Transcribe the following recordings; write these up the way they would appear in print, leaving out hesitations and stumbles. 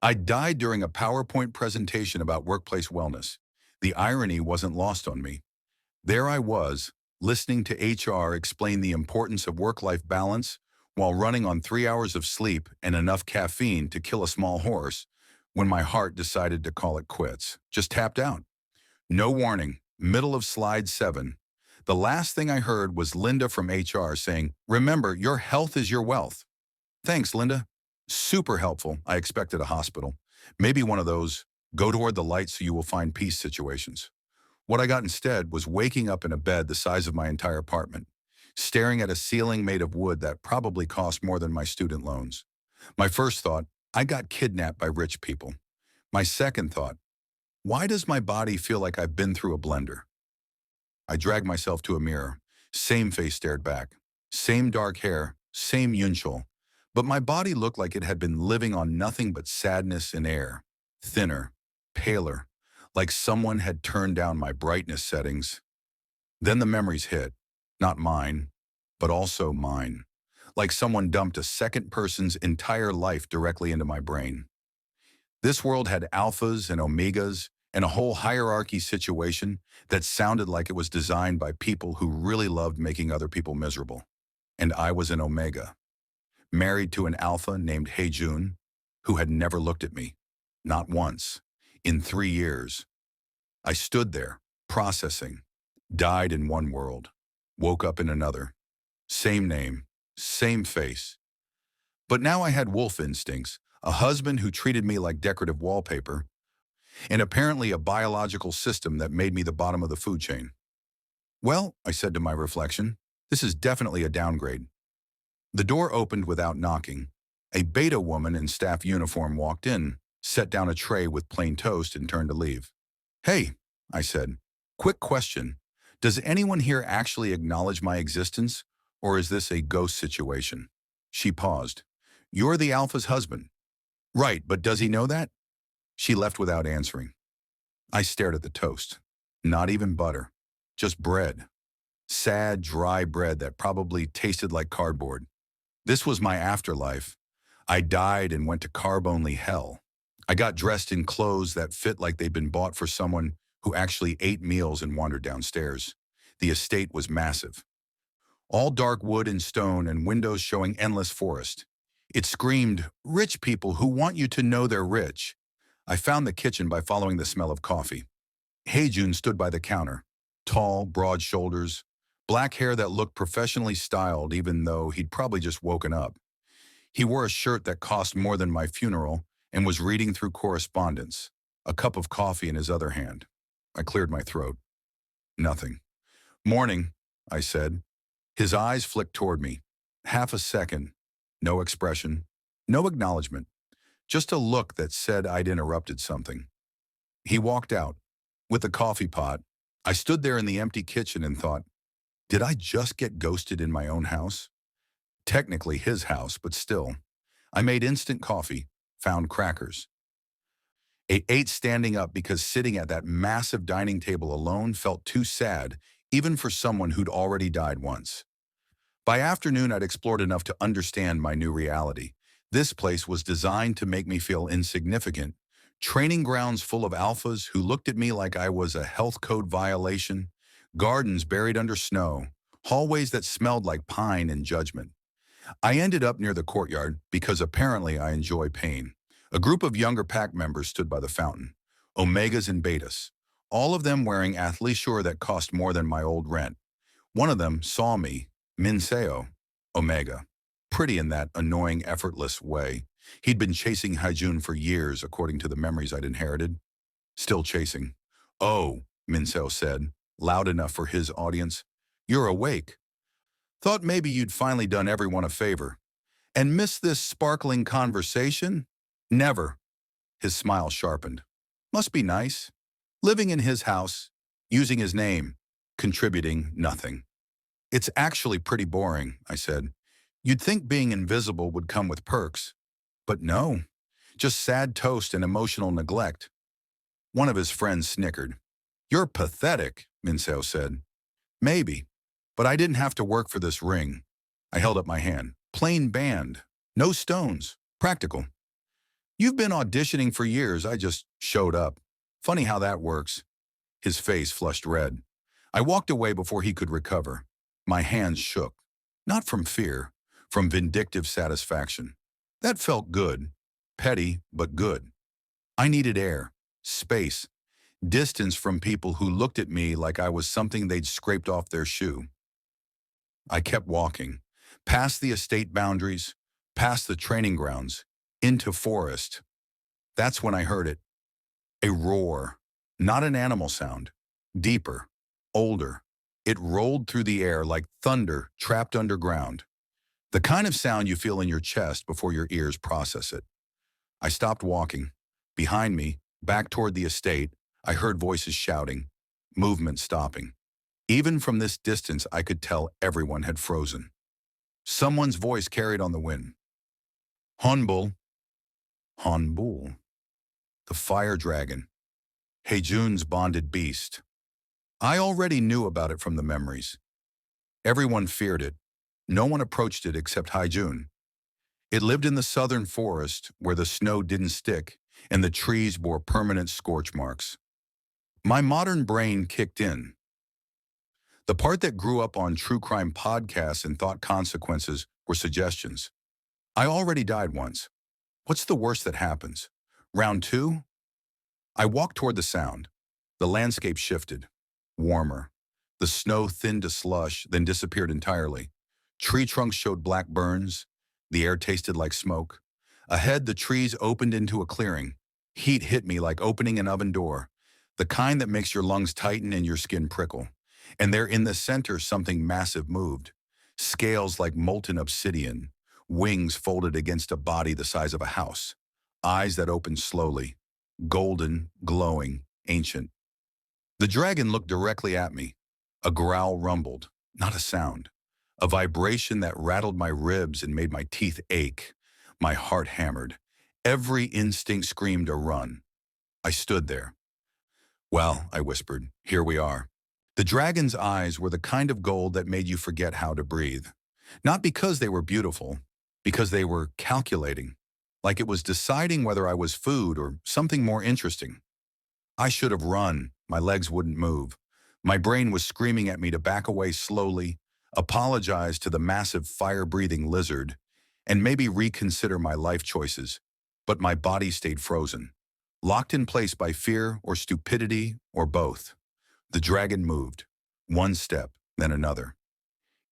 I died during a PowerPoint presentation about workplace wellness. The irony wasn't lost on me. There I was, listening to HR explain the importance of work-life balance while running on 3 hours of sleep and enough caffeine to kill a small horse, when my heart decided to call it quits. Just tapped out. No warning. Middle of slide 7. The last thing I heard was Linda from HR saying, "Remember, your health is your wealth." Thanks, Linda. Super helpful. I expected a hospital. Maybe one of those go toward the light so you will find peace situations. What I got instead was waking up in a bed the size of my entire apartment, staring at a ceiling made of wood that probably cost more than my student loans. My first thought, I got kidnapped by rich people. My second thought, why does my body feel like I've been through a blender? I dragged myself to a mirror. Same face stared back. Same dark hair. Same yunchol. But my body looked like it had been living on nothing but sadness and air. Thinner. Paler. Like someone had turned down my brightness settings. Then the memories hit. Not mine, but also mine. Like someone dumped a second person's entire life directly into my brain. This world had alphas and omegas and a whole hierarchy situation that sounded like it was designed by people who really loved making other people miserable. And I was an omega, married to an alpha named Haejoon, who had never looked at me. Not once. In 3 years. I stood there, processing. Died in one world. Woke up in another. Same name. Same face. But now I had wolf instincts, a husband who treated me like decorative wallpaper, and apparently a biological system that made me the bottom of the food chain. Well, I said to my reflection, this is definitely a downgrade. The door opened without knocking. A beta woman in staff uniform walked in, set down a tray with plain toast, and turned to leave. "Hey," I said, "quick question. Does anyone here actually acknowledge my existence, or is this a ghost situation?" She paused. "You're the alpha's husband." "Right, but does he know that?" She left without answering. I stared at the toast. Not even butter. Just bread. Sad, dry bread that probably tasted like cardboard. This was my afterlife. I died and went to carb-only hell. I got dressed in clothes that fit like they'd been bought for someone who actually ate meals and wandered downstairs. The estate was massive. All dark wood and stone and windows showing endless forest. It screamed, "Rich people who want you to know they're rich." I found the kitchen by following the smell of coffee. Haejoon stood by the counter. Tall, broad shoulders, black hair that looked professionally styled even though he'd probably just woken up. He wore a shirt that cost more than my funeral and was reading through correspondence, a cup of coffee in his other hand. I cleared my throat. Nothing. "Morning," I said. His eyes flicked toward me. Half a second. No expression. No acknowledgement. Just a look that said I'd interrupted something. He walked out. With the coffee pot, I stood there in the empty kitchen and thought, did I just get ghosted in my own house? Technically his house, but still. I made instant coffee, found crackers. I ate standing up because sitting at that massive dining table alone felt too sad, even for someone who'd already died once. By afternoon, I'd explored enough to understand my new reality. This place was designed to make me feel insignificant. Training grounds full of alphas who looked at me like I was a health code violation, gardens buried under snow, hallways that smelled like pine and judgment. I ended up near the courtyard because apparently I enjoy pain. A group of younger pack members stood by the fountain, omegas and betas, all of them wearing athleisure that cost more than my old rent. One of them saw me, Minseo, omega, pretty in that annoying, effortless way. He'd been chasing Haejoon for years, according to the memories I'd inherited. Still chasing. "Oh," Minseo said, loud enough for his audience, "you're awake. Thought maybe you'd finally done everyone a favor. And missed this sparkling conversation? Never." His smile sharpened. "Must be nice. Living in his house, using his name, contributing nothing." "It's actually pretty boring," I said. "You'd think being invisible would come with perks. But no, just sad toast and emotional neglect." One of his friends snickered. "You're pathetic," Minseo said. "Maybe, but I didn't have to work for this ring." I held up my hand. "Plain band. No stones. Practical." You've been auditioning for years, I just showed up. Funny how that works. His face flushed red. I walked away before he could recover. My hands shook. Not from fear, from vindictive satisfaction. That felt good. Petty, but good. I needed air, space, distance from people who looked at me like I was something they'd scraped off their shoe. I kept walking, past the estate boundaries, past the training grounds, into forest. That's when I heard it. A roar. Not an animal sound. Deeper. Older. It rolled through the air like thunder trapped underground. The kind of sound you feel in your chest before your ears process it. I stopped walking. Behind me, back toward the estate, I heard voices shouting, movement stopping. Even from this distance, I could tell everyone had frozen. Someone's voice carried on the wind. Hanbul. Hanbul. The fire dragon. Haejoon's bonded beast. I already knew about it from the memories. Everyone feared it. No one approached it except Haejoon. It lived in the southern forest where the snow didn't stick and the trees bore permanent scorch marks. My modern brain kicked in. The part that grew up on true crime podcasts and thought consequences were suggestions. I already died once. What's the worst that happens? Round two? I walked toward the sound. The landscape shifted. Warmer. The snow thinned to slush, then disappeared entirely. Tree trunks showed black burns. The air tasted like smoke. Ahead, the trees opened into a clearing. Heat hit me like opening an oven door, the kind that makes your lungs tighten and your skin prickle. And there in the center, something massive moved. Scales like molten obsidian, wings folded against a body the size of a house, eyes that opened slowly, golden, glowing, ancient. The dragon looked directly at me. A growl rumbled, not a sound. A vibration that rattled my ribs and made my teeth ache. My heart hammered. Every instinct screamed to run. I stood there. Well, I whispered, here we are. The dragon's eyes were the kind of gold that made you forget how to breathe. Not because they were beautiful, because they were calculating, like it was deciding whether I was food or something more interesting. I should have run. My legs wouldn't move. My brain was screaming at me to back away slowly, apologize to the massive fire-breathing lizard, and maybe reconsider my life choices. But my body stayed frozen, locked in place by fear or stupidity or both. The dragon moved, one step, then another.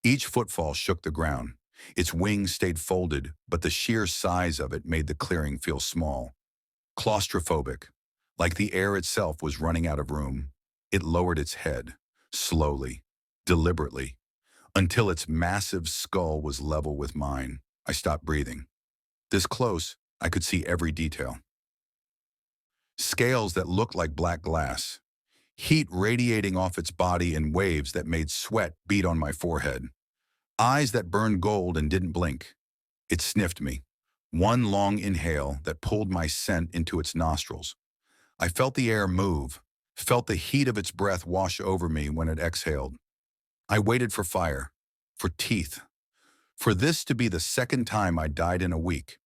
Each footfall shook the ground. Its wings stayed folded, but the sheer size of it made the clearing feel small. Claustrophobic, like the air itself was running out of room. It lowered its head, slowly, deliberately, until its massive skull was level with mine. I stopped breathing. This close, I could see every detail. Scales that looked like black glass, heat radiating off its body in waves that made sweat beat on my forehead, eyes that burned gold and didn't blink. It sniffed me, one long inhale that pulled my scent into its nostrils. I felt the air move, felt the heat of its breath wash over me when it exhaled. I waited for fire, for teeth, for this to be the second time I died in a week.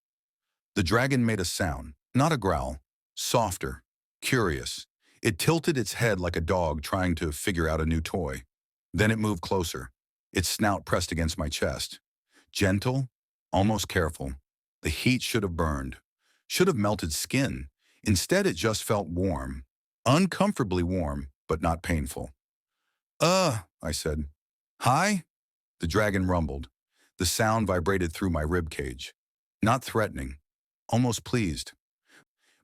The dragon made a sound, not a growl, softer, curious. It tilted its head like a dog trying to figure out a new toy. Then it moved closer, its snout pressed against my chest. Gentle, almost careful. The heat should have burned, should have melted skin. Instead, it just felt warm, uncomfortably warm, but not painful. I said. Hi? The dragon rumbled. The sound vibrated through my rib cage. Not threatening, almost pleased.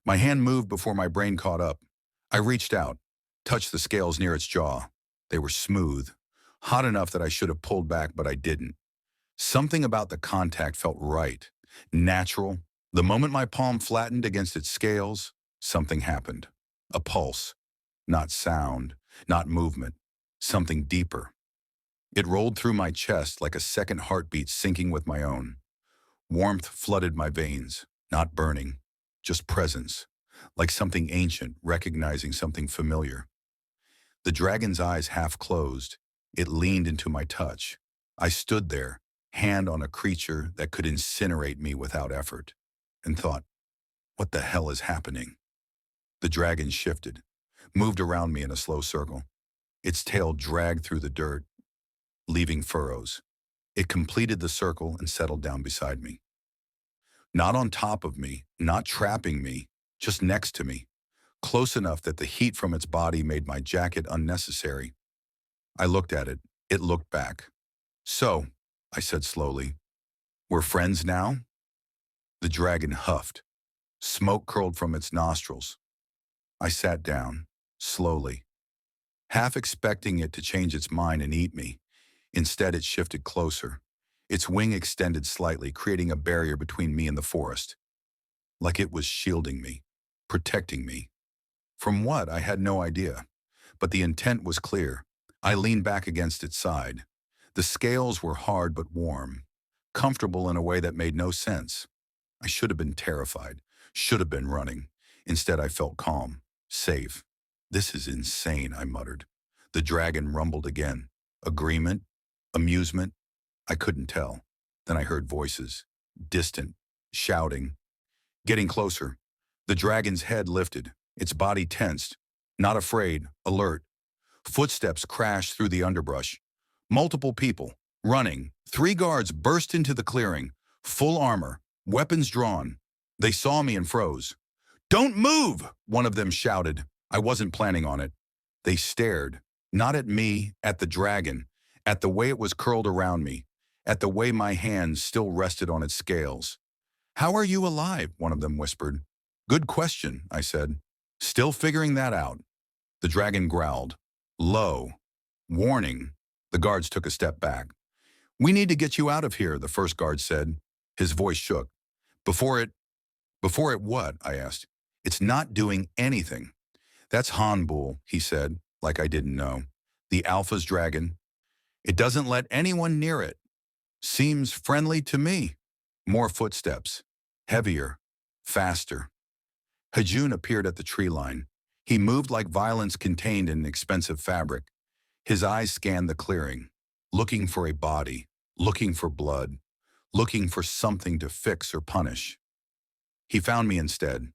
My hand moved before my brain caught up. I reached out, touched the scales near its jaw. They were smooth, hot enough that I should have pulled back, but I didn't. Something about the contact felt right, natural. The moment my palm flattened against its scales, something happened. A pulse, not sound, not movement, something deeper. It rolled through my chest like a second heartbeat syncing with my own. Warmth flooded my veins, not burning, just presence, like something ancient recognizing something familiar. The dragon's eyes half closed. It leaned into my touch. I stood there, hand on a creature that could incinerate me without effort, and thought, What the hell is happening? The dragon shifted, moved around me in a slow circle. Its tail dragged through the dirt, leaving furrows. It completed the circle and settled down beside me. Not on top of me, not trapping me, just next to me, close enough that the heat from its body made my jacket unnecessary. I looked at it. It looked back. So, I said slowly, we're friends now? The dragon huffed. Smoke curled from its nostrils. I sat down, slowly, half expecting it to change its mind and eat me. Instead, it shifted closer. Its wing extended slightly, creating a barrier between me and the forest. Like it was shielding me, protecting me. From what, I had no idea. But the intent was clear. I leaned back against its side. The scales were hard but warm, comfortable in a way that made no sense. I should have been terrified, should have been running. Instead, I felt calm, safe. This is insane, I muttered. The dragon rumbled again. Agreement? Amusement? I couldn't tell. Then I heard voices, distant, shouting. Getting closer. The dragon's head lifted, its body tensed, not afraid, alert. Footsteps crashed through the underbrush. Multiple people, running. 3 guards burst into the clearing, full armor, weapons drawn. They saw me and froze. "Don't move!" one of them shouted. I wasn't planning on it. They stared, not at me, at the dragon, at the way it was curled around me, at the way my hands still rested on its scales. "How are you alive?" one of them whispered. "Good question," I said. "Still figuring that out." The dragon growled. Low. Warning. The guards took a step back. "We need to get you out of here," the first guard said. His voice shook. Before it what?" I asked. "It's not doing anything." "That's Hanbul," he said, like I didn't know. "The Alpha's dragon. It doesn't let anyone near it. Seems friendly to me." More footsteps. Heavier. Faster. Haejoon appeared at the tree line. He moved like violence contained in expensive fabric. His eyes scanned the clearing, looking for a body, looking for blood, looking for something to fix or punish. He found me instead,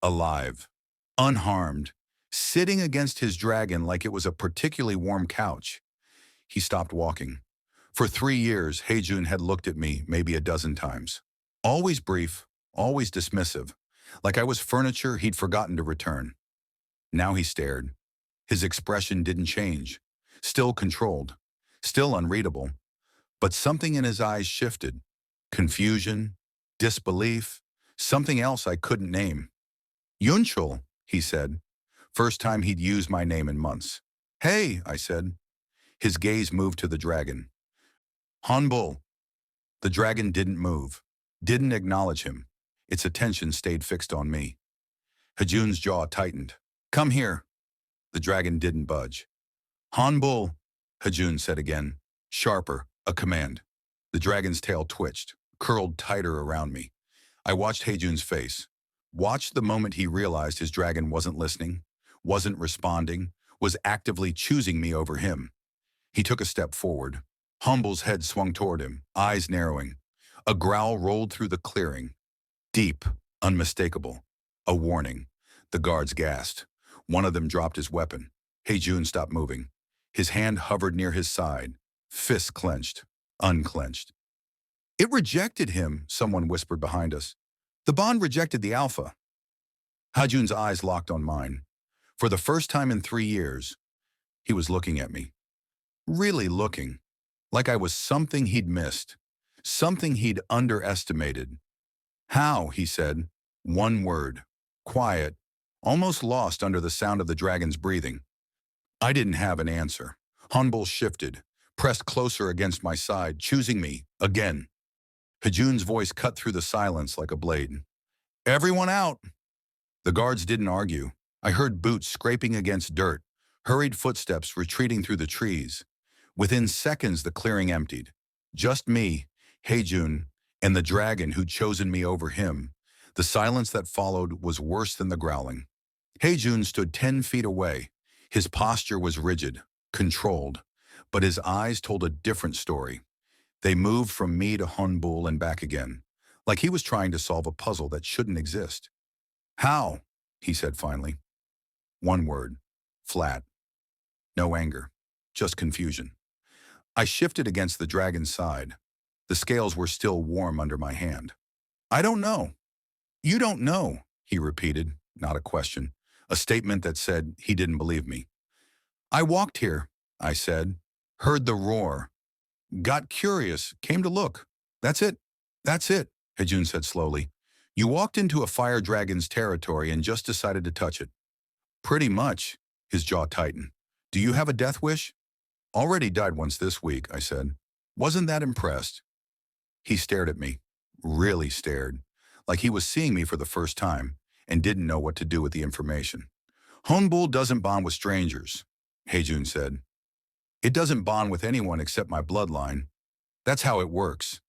alive, unharmed, sitting against his dragon like it was a particularly warm couch. He stopped walking. For 3 years, Haejoon had looked at me maybe a dozen times. Always brief, always dismissive, like I was furniture he'd forgotten to return. Now he stared. His expression didn't change. Still controlled. Still unreadable. But something in his eyes shifted. Confusion, disbelief, something else I couldn't name. "Yunchul," he said. First time he'd used my name in months. "Hey," I said. His gaze moved to the dragon. "Hanbul." The dragon didn't move, didn't acknowledge him. Its attention stayed fixed on me. Haejoon's jaw tightened. "Come here." The dragon didn't budge. "Hanbul," Haejoon said again, sharper, a command. The dragon's tail twitched, curled tighter around me. I watched Haejoon's face, watched the moment he realized his dragon wasn't listening, wasn't responding, was actively choosing me over him. He took a step forward. Hanbul's head swung toward him, eyes narrowing. A growl rolled through the clearing. Deep, unmistakable. A warning. The guards gasped. One of them dropped his weapon. Haejoon stopped moving. His hand hovered near his side. Fists clenched, unclenched. "It rejected him," someone whispered behind us. "The bond rejected the Alpha." Haejoon's eyes locked on mine. For the first time in 3 years, he was looking at me. Really looking. Like I was something he'd missed. Something he'd underestimated. "How?" he said. One word. Quiet. Almost lost under the sound of the dragon's breathing. I didn't have an answer. Hanbul shifted, pressed closer against my side, choosing me, again. Haejoon's voice cut through the silence like a blade. "Everyone out!" The guards didn't argue. I heard boots scraping against dirt, hurried footsteps retreating through the trees. Within seconds, the clearing emptied. Just me, Haejoon, and the dragon who'd chosen me over him. The silence that followed was worse than the growling. Haejoon stood 10 feet away. His posture was rigid, controlled, but his eyes told a different story. They moved from me to Hanbul and back again, like he was trying to solve a puzzle that shouldn't exist. How? He said finally. One word. Flat. No anger. Just confusion. I shifted against the dragon's side. The scales were still warm under my hand. I don't know. You don't know, he repeated, not a question, a statement that said he didn't believe me. I walked here, I said, heard the roar, got curious, came to look. That's it. That's it, Haejoon said slowly. You walked into a fire dragon's territory and just decided to touch it. Pretty much, his jaw tightened. Do you have a death wish? Already died once this week, I said. Wasn't that impressed? He stared at me, really stared, like he was seeing me for the first time and didn't know what to do with the information. Honbul doesn't bond with strangers, Haejoon said. It doesn't bond with anyone except my bloodline. That's how it works.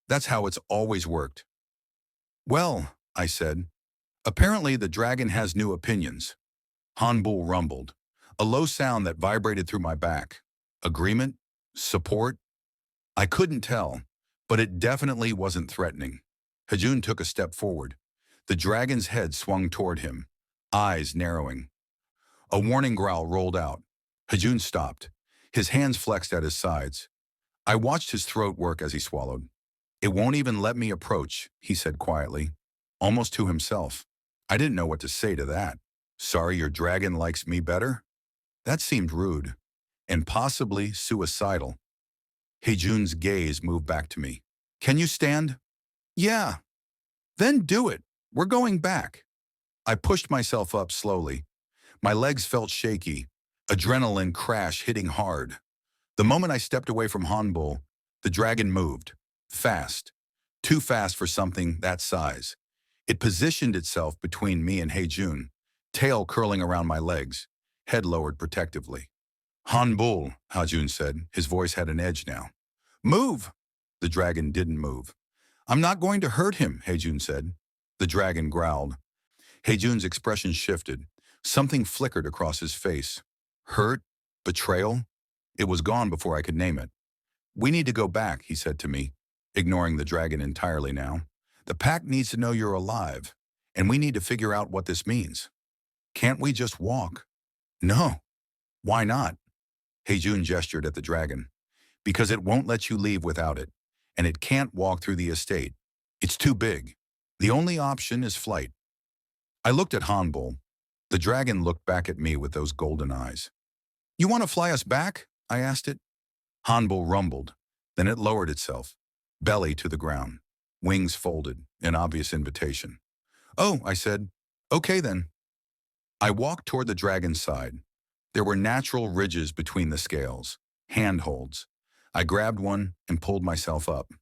That's how it's always worked. Well, I said, apparently the dragon has new opinions. Honbul rumbled, a low sound that vibrated through my back. Agreement? Support? I couldn't tell, but it definitely wasn't threatening. Haejoon took a step forward. The dragon's head swung toward him, eyes narrowing. A warning growl rolled out. Haejoon stopped. His hands flexed at his sides. I watched his throat work as he swallowed. It won't even let me approach, he said quietly, almost to himself. I didn't know what to say to that. Sorry your dragon likes me better? That seemed rude, and possibly suicidal. Haejoon's gaze moved back to me. Can you stand? Yeah. Then do it. We're going back. I pushed myself up slowly. My legs felt shaky, adrenaline crash hitting hard. The moment I stepped away from Honbul, the dragon moved. Fast. Too fast for something that size. It positioned itself between me and Haejoon, tail curling around my legs, head lowered protectively. Honbul, Haejoon said. His voice had an edge now. Move! The dragon didn't move. I'm not going to hurt him, Haejoon said. The dragon growled. Haejoon's expression shifted. Something flickered across his face. Hurt? Betrayal? It was gone before I could name it. We need to go back, he said to me, ignoring the dragon entirely now. The pack needs to know you're alive, and we need to figure out what this means. Can't we just walk? No. Why not? Haejoon gestured at the dragon. Because it won't let you leave without it, and it can't walk through the estate. It's too big. The only option is flight. I looked at Honbul. The dragon looked back at me with those golden eyes. You want to fly us back? I asked it. Honbul rumbled. Then it lowered itself, belly to the ground, wings folded, an obvious invitation. Oh, I said. Okay then. I walked toward the dragon's side. There were natural ridges between the scales, handholds. I grabbed one and pulled myself up.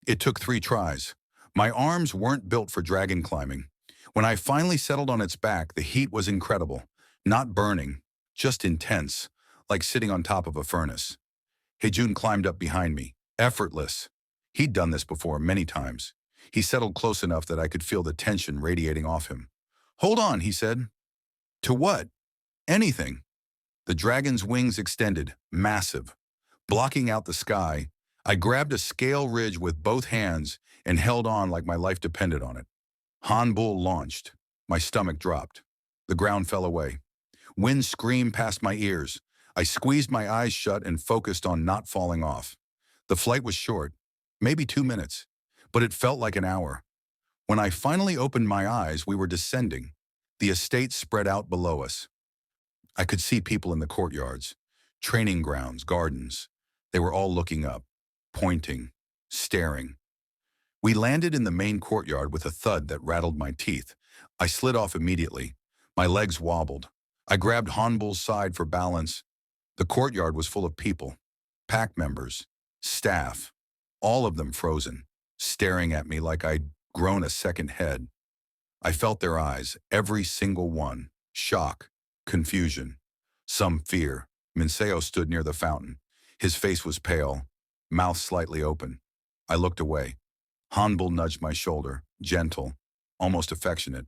It took 3 tries. My arms weren't built for dragon climbing. When I finally settled on its back, the heat was incredible. Not burning, just intense, like sitting on top of a furnace. Haejoon climbed up behind me, effortless. He'd done this before many times. He settled close enough that I could feel the tension radiating off him. Hold on, he said. To what? Anything. The dragon's wings extended, massive. Blocking out the sky, I grabbed a scale ridge with both hands and held on like my life depended on it. Honbul launched. My stomach dropped. The ground fell away. Wind screamed past my ears. I squeezed my eyes shut and focused on not falling off. The flight was short, maybe 2 minutes, but it felt like an hour. When I finally opened my eyes, we were descending. The estate spread out below us. I could see people in the courtyards, training grounds, gardens. They were all looking up, pointing, staring. We landed in the main courtyard with a thud that rattled my teeth. I slid off immediately. My legs wobbled. I grabbed Honbul's side for balance. The courtyard was full of people, pack members, staff, all of them frozen, staring at me like I'd grown a second head. I felt their eyes, every single one, shock, confusion, some fear. Minseo stood near the fountain. His face was pale, mouth slightly open. I looked away. Honbul nudged my shoulder, gentle, almost affectionate.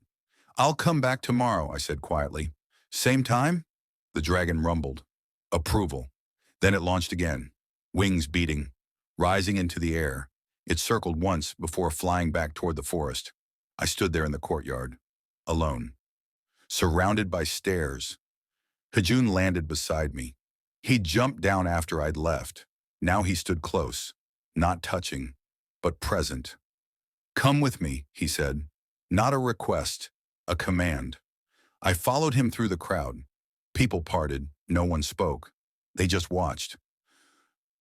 I'll come back tomorrow, I said quietly. Same time? The dragon rumbled. Approval. Then it launched again, wings beating, rising into the air. It circled once before flying back toward the forest. I stood there in the courtyard, alone, surrounded by stairs. Haejoon landed beside me. He jumped down after I'd left. Now he stood close, not touching, but present. "Come with me," he said. Not a request, a command. I followed him through the crowd. People parted, no one spoke. They just watched.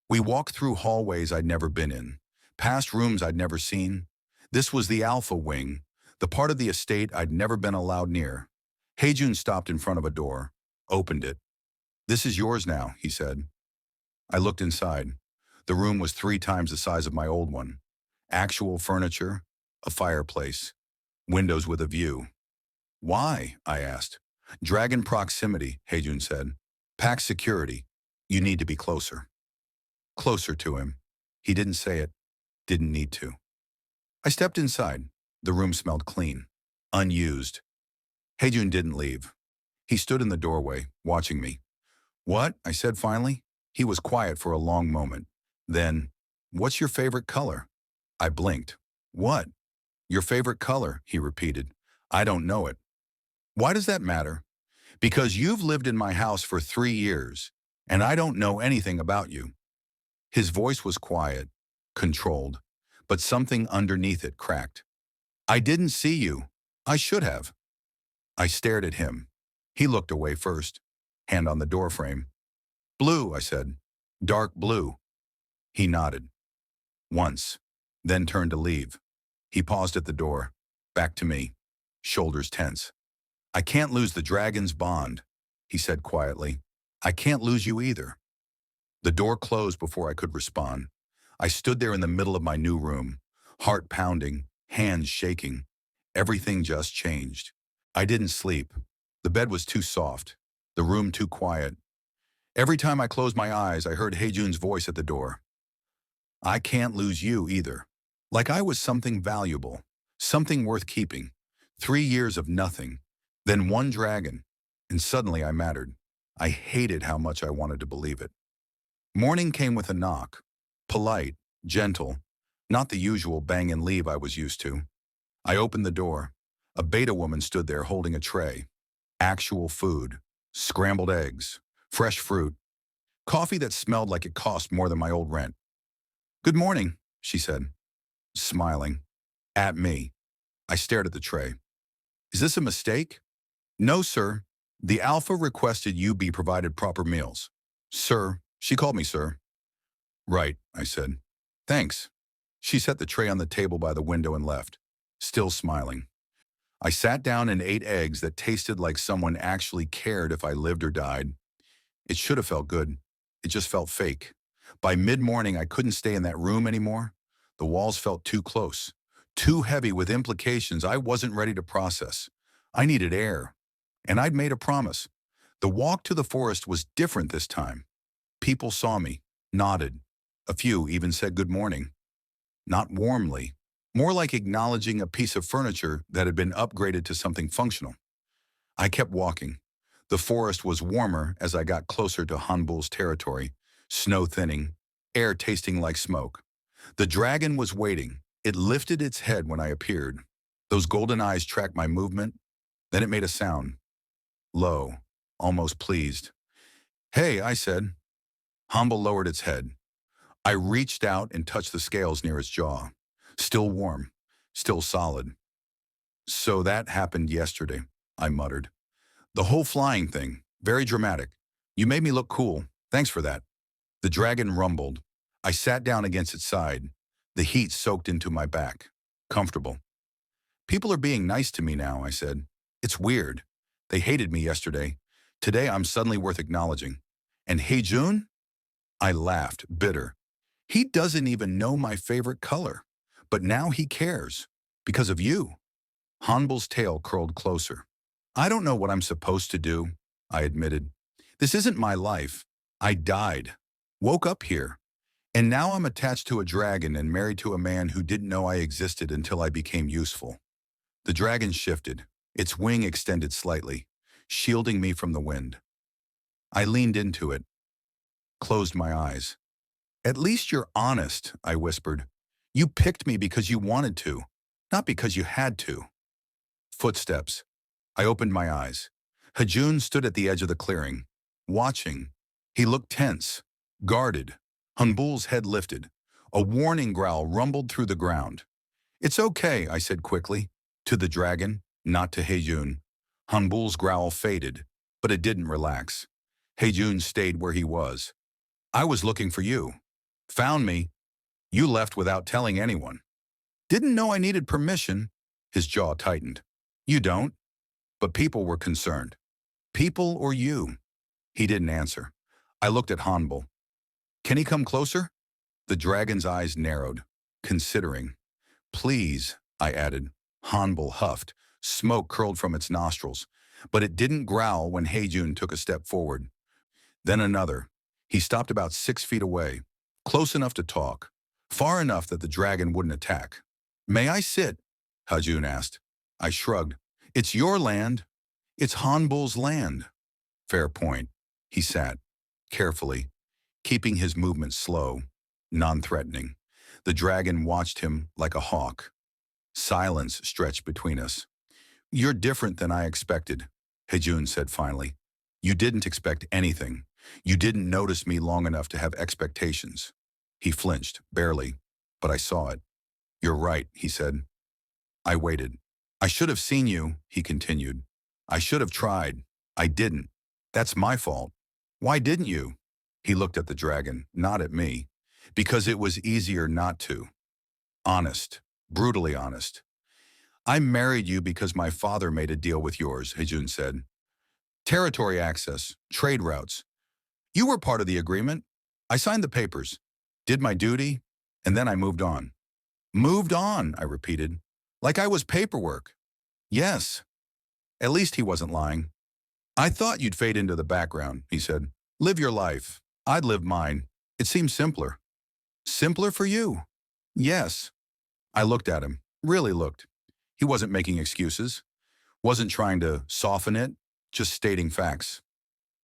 We walked through hallways I'd never been in, past rooms I'd never seen. This was the Alpha Wing, the part of the estate I'd never been allowed near. Haejoon stopped in front of a door, opened it. "This is yours now," he said. I looked inside. The room was 3 times the size of my old one. Actual furniture, a fireplace, windows with a view. "Why?" I asked. "Dragon proximity," Haejoon said. "Pack security. You need to be closer." Closer to him. He didn't say it, didn't need to. I stepped inside. The room smelled clean, unused. Haejoon didn't leave. He stood in the doorway, watching me. "What?" I said finally. He was quiet for a long moment. Then, "What's your favorite color?" I blinked. "What?" "Your favorite color," he repeated. "I don't know it." "Why does that matter?" "Because you've lived in my house for 3 years, and I don't know anything about you." His voice was quiet, controlled, but something underneath it cracked. "I didn't see you. I should have." I stared at him. He looked away first, hand on the doorframe. "Blue," I said. "Dark blue." He nodded. Once, then turned to leave. He paused at the door, back to me, shoulders tense. "I can't lose the dragon's bond," he said quietly. "I can't lose you either." The door closed before I could respond. I stood there in the middle of my new room, heart pounding, hands shaking. Everything just changed. I didn't sleep. The bed was too soft, the room too quiet. Every time I closed my eyes, I heard Haejoon's voice at the door. "I can't lose you either." Like I was something valuable, something worth keeping. 3 years of nothing, then one dragon, and suddenly I mattered. I hated how much I wanted to believe it. Morning came with a knock. Polite, gentle, not the usual bang and leave I was used to. I opened the door. A beta woman stood there holding a tray. Actual food, scrambled eggs, fresh fruit, coffee that smelled like it cost more than my old rent. "Good morning," she said, smiling. At me. I stared at the tray. "Is this a mistake?" "No, sir. The Alpha requested you be provided proper meals." "Sir." She called me sir. "Right," I said. "Thanks." She set the tray on the table by the window and left, still smiling. I sat down and ate eggs that tasted like someone actually cared if I lived or died. It should have felt good. It just felt fake. By mid-morning, I couldn't stay in that room anymore. The walls felt too close, too heavy with implications I wasn't ready to process. I needed air. And I'd made a promise. The walk to the forest was different this time. People saw me, nodded. A few even said good morning. Not warmly, more like acknowledging a piece of furniture that had been upgraded to something functional. I kept walking. The forest was warmer as I got closer to Hanbul's territory, snow thinning, air tasting like smoke. The dragon was waiting. It lifted its head when I appeared. Those golden eyes tracked my movement. Then it made a sound. Low, almost pleased. "Hey," I said. Hanbul lowered its head. I reached out and touched the scales near its jaw. Still warm, still solid. "So that happened yesterday," I muttered. "The whole flying thing, very dramatic. You made me look cool. Thanks for that." The dragon rumbled. I sat down against its side. The heat soaked into my back. Comfortable. "People are being nice to me now," I said. "It's weird. They hated me yesterday. Today I'm suddenly worth acknowledging. And Haejoon?" I laughed, bitter. "He doesn't even know my favorite color. But now he cares. Because of you." Hanbul's tail curled closer. "I don't know what I'm supposed to do," I admitted. "This isn't my life. I died. Woke up here. And now I'm attached to a dragon and married to a man who didn't know I existed until I became useful." The dragon shifted. Its wing extended slightly, shielding me from the wind. I leaned into it, closed my eyes. "At least you're honest," I whispered. "You picked me because you wanted to, not because you had to." Footsteps, I opened my eyes. Haejoon stood at the edge of the clearing, watching. He looked tense, guarded. Hanbul's head lifted. A warning growl rumbled through the ground. "It's okay," I said quickly. To the dragon, not to Haejoon. Hanbul's growl faded, but it didn't relax. Haejoon stayed where he was. "I was looking for you. Found me. You left without telling anyone. Didn't know I needed permission." His jaw tightened. "You don't?" But people were concerned. "People or you?" He didn't answer. I looked at Hanbul. "Can he come closer?" The dragon's eyes narrowed, considering. "Please," I added. Hanbul huffed. Smoke curled from its nostrils. But it didn't growl when Haejoon took a step forward. Then another. He stopped about 6 feet away, close enough to talk, far enough that the dragon wouldn't attack. "May I sit?" Haejoon asked. I shrugged. "It's your land. It's Hanbul's land." "Fair point." He sat, carefully, keeping his movements slow, non-threatening. The dragon watched him like a hawk. Silence stretched between us. "You're different than I expected," Haejoon said finally. "You didn't expect anything. You didn't notice me long enough to have expectations." He flinched, barely, but I saw it. "You're right," he said. I waited. "I should have seen you," he continued. "I should have tried. I didn't. That's my fault." "Why didn't you?" He looked at the dragon, not at me. "Because it was easier not to." Honest, brutally honest. "I married you because my father made a deal with yours," Haejoon said. "Territory access, trade routes. You were part of the agreement. I signed the papers, did my duty, and then I moved on." "Moved on," I repeated. "Like I was paperwork." "Yes." At least he wasn't lying. "I thought you'd fade into the background," he said. "Live your life. I'd live mine. It seems simpler." "Simpler for you?" "Yes." I looked at him, really looked. He wasn't making excuses, wasn't trying to soften it, just stating facts.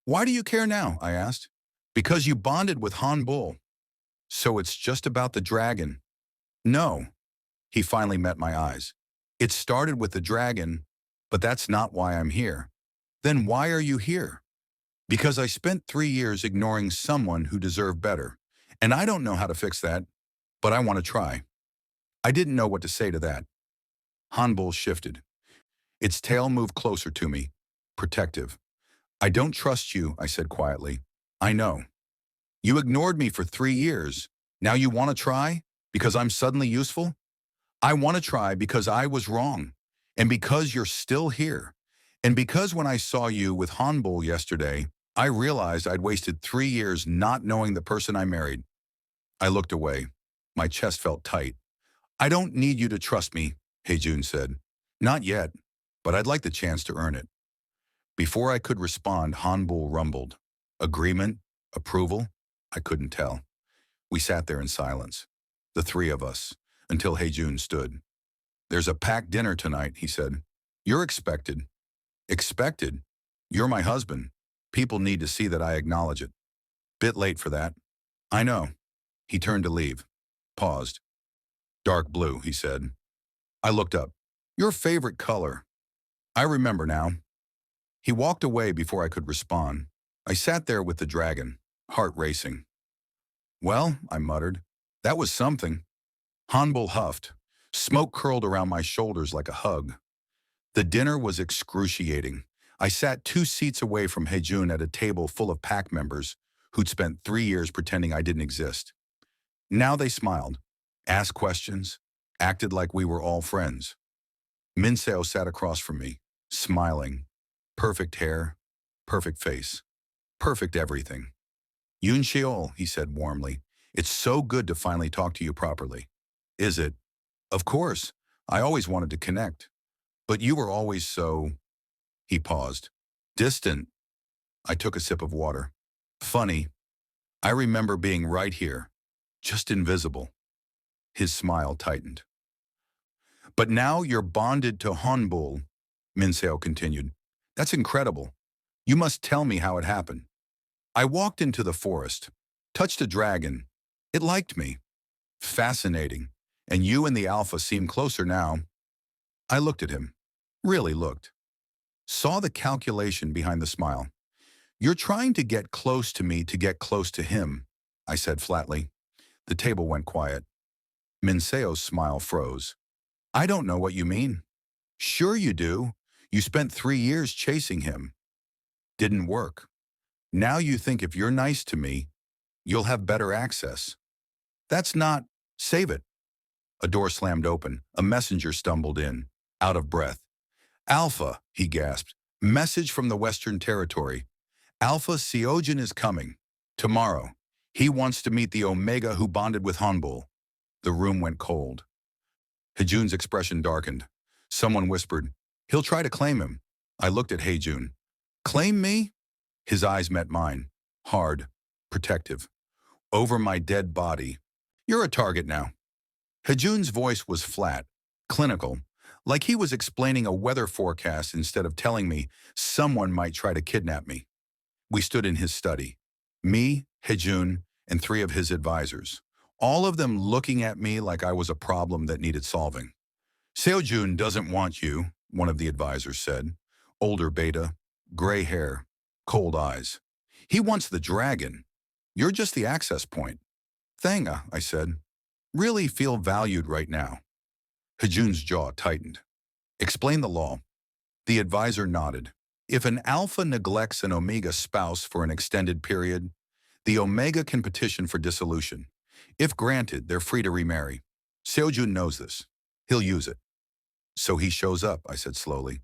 "Why do you care now?" I asked. "Because you bonded with Hanbul." "So it's just about the dragon?" "No." He finally met my eyes. "It started with the dragon, but that's not why I'm here." "Then why are you here?" "Because I spent 3 years ignoring someone who deserved better. And I don't know how to fix that, but I want to try." I didn't know what to say to that. Hanbul shifted. Its tail moved closer to me, protective. "I don't trust you," I said quietly. "I know. You ignored me for 3 years. Now you want to try? Because I'm suddenly useful?" "I want to try because I was wrong. And because you're still here. And because when I saw you with Hanbul yesterday, I realized I'd wasted 3 years not knowing the person I married." I looked away. My chest felt tight. "I don't need you to trust me," Haejoon said. "Not yet, but I'd like the chance to earn it." Before I could respond, Hanbul rumbled. Agreement? Approval? I couldn't tell. We sat there in silence, the three of us, until Haejoon stood. "There's a packed dinner tonight," he said. "You're expected." "Expected? You're my husband. People need to see that I acknowledge it." "Bit late for that." "I know." He turned to leave. Paused. "Dark blue," he said. I looked up. "Your favorite color." "I remember now." He walked away before I could respond. I sat there with the dragon, heart racing. "Well," I muttered, "that was something." Hanbul huffed. Smoke curled around my shoulders like a hug. The dinner was excruciating. I sat 2 seats away from Haejoon at a table full of pack members who'd spent 3 years pretending I didn't exist. Now they smiled, asked questions, acted like we were all friends. Minseo sat across from me, smiling. Perfect hair, perfect face, perfect everything. "Yoon Sheol," he said warmly, "it's so good to finally talk to you properly." "Is it?" "Of course. I always wanted to connect. But you were always so—" He paused. "Distant." I took a sip of water. "Funny. I remember being right here, just invisible." His smile tightened. "But now you're bonded to Hanbul," Minseo continued. "That's incredible. You must tell me how it happened." "I walked into the forest, touched a dragon. It liked me. Fascinating. And you and the alpha seem closer now." I looked at him. Really looked. saw the calculation behind the smile. You're trying to get close to me to get close to him, I said flatly. The table went quiet. Minseo's smile froze. I don't know what you mean. Sure you do. You spent 3 years chasing him. Didn't work. Now you think if you're nice to me, you'll have better access. That's not. Save it. A door slammed open. A messenger stumbled in, out of breath. Alpha, he gasped. Message from the Western Territory. Alpha Haejoon is coming. Tomorrow. He wants to meet the Omega who bonded with Hanbul. The room went cold. Haejoon's expression darkened. Someone whispered, he'll try to claim him. I looked at Haejoon. Claim me? His eyes met mine. Hard. Protective. Over my dead body. You're a target now. Haejoon's voice was flat, clinical, like he was explaining a weather forecast instead of telling me someone might try to kidnap me. We stood in his study. Me, Haejoon, and 3 of his advisors. All of them looking at me like I was a problem that needed solving. Haejoon doesn't want you, one of the advisors said. Older beta, gray hair, cold eyes. He wants the dragon. You're just the access point. Thanga, I said. Really feel valued right now. Haejoon's jaw tightened. Explain the law. The advisor nodded. If an alpha neglects an omega spouse for an extended period, the omega can petition for dissolution. If granted, they're free to remarry. Haejoon knows this. He'll use it. So he shows up, I said slowly.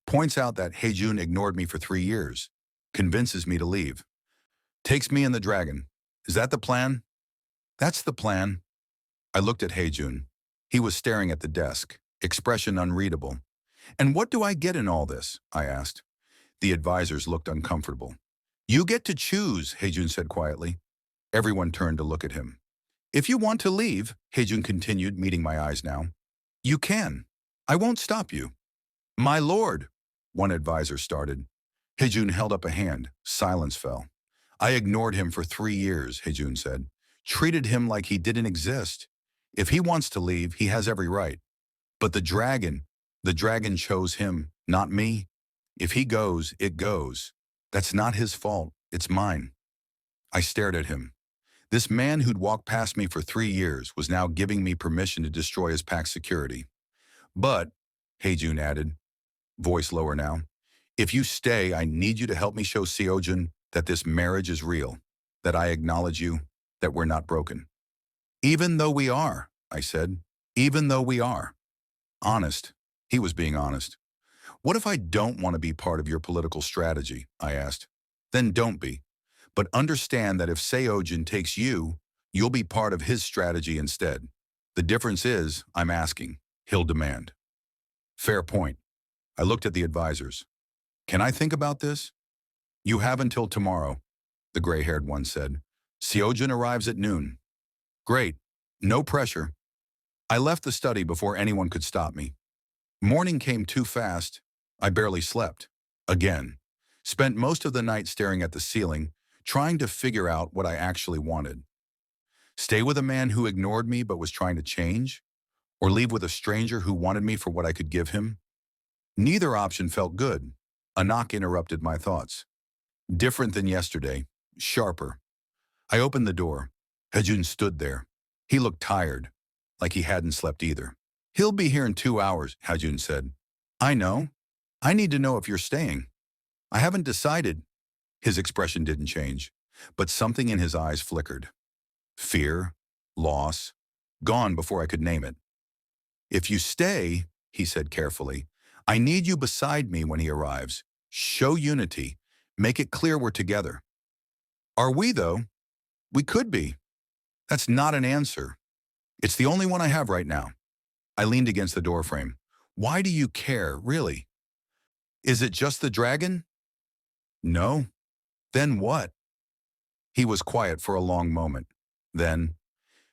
Points out that Haejoon ignored me for 3 years. Convinces me to leave. Takes me and the dragon. Is that the plan? That's the plan. I looked at Haejoon. He was staring at the desk, expression unreadable. And what do I get in all this? I asked. The advisors looked uncomfortable. You get to choose, Haejoon said quietly. Everyone turned to look at him. If you want to leave, Haejoon continued, meeting my eyes now, you can. I won't stop you. My lord, one advisor started. Haejoon held up a hand. Silence fell. I ignored him for 3 years, Haejoon said. Treated him like he didn't exist. If he wants to leave, he has every right. But the dragon chose him, not me. If he goes, it goes. That's not his fault. It's mine. I stared at him. This man who'd walked past me for 3 years was now giving me permission to destroy his pack's security. But, Haejoon added, voice lower now, if you stay, I need you to help me show Haejoon that this marriage is real, that I acknowledge you, that we're not broken. Even though we are, I said, even though we are. Honest. He was being honest. What if I don't want to be part of your political strategy? I asked. Then don't be. But understand that if Haejoon takes you, you'll be part of his strategy instead. The difference is, I'm asking. He'll demand. Fair point. I looked at the advisors. Can I think about this? You have until tomorrow, the gray-haired one said. Haejoon arrives at noon. Great. No pressure. I left the study before anyone could stop me. Morning came too fast. I barely slept. Again. Spent most of the night staring at the ceiling, trying to figure out what I actually wanted. Stay with a man who ignored me but was trying to change? Or leave with a stranger who wanted me for what I could give him? Neither option felt good. A knock interrupted my thoughts. Different than yesterday. Sharper. I opened the door. Haejoon stood there. He looked tired, like he hadn't slept either. He'll be here in 2 hours, Haejoon said. I know. I need to know if you're staying. I haven't decided. His expression didn't change, but something in his eyes flickered. Fear, loss, gone before I could name it. If you stay, he said carefully, I need you beside me when he arrives. Show unity. Make it clear we're together. Are we, though? We could be. That's not an answer. It's the only one I have right now. I leaned against the doorframe. Why do you care, really? Is it just the dragon? No. Then what? He was quiet for a long moment. Then,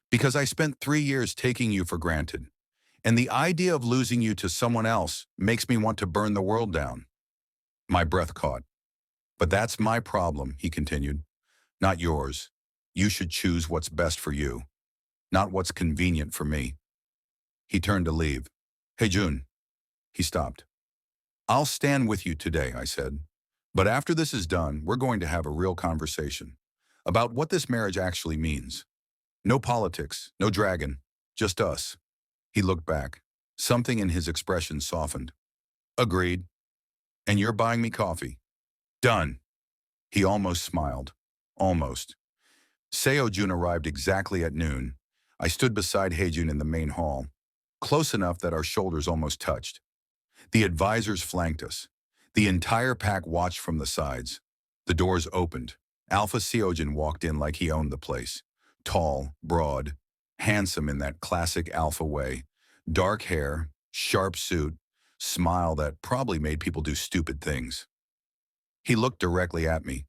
because I spent 3 years taking you for granted, and the idea of losing you to someone else makes me want to burn the world down. My breath caught. But that's my problem, he continued, not yours. You should choose what's best for you, not what's convenient for me. He turned to leave. Haejoon. He stopped. I'll stand with you today, I said. But after this is done, we're going to have a real conversation about what this marriage actually means. No politics, no dragon, just us. He looked back. Something in his expression softened. Agreed. And you're buying me coffee. Done. He almost smiled. Almost. Haejoon arrived exactly at noon. I stood beside Haejoon in the main hall, close enough that our shoulders almost touched. The advisors flanked us. The entire pack watched from the sides. The doors opened. Alpha Haejoon walked in like he owned the place. Tall, broad, handsome in that classic alpha way. Dark hair, sharp suit, smile that probably made people do stupid things. He looked directly at me.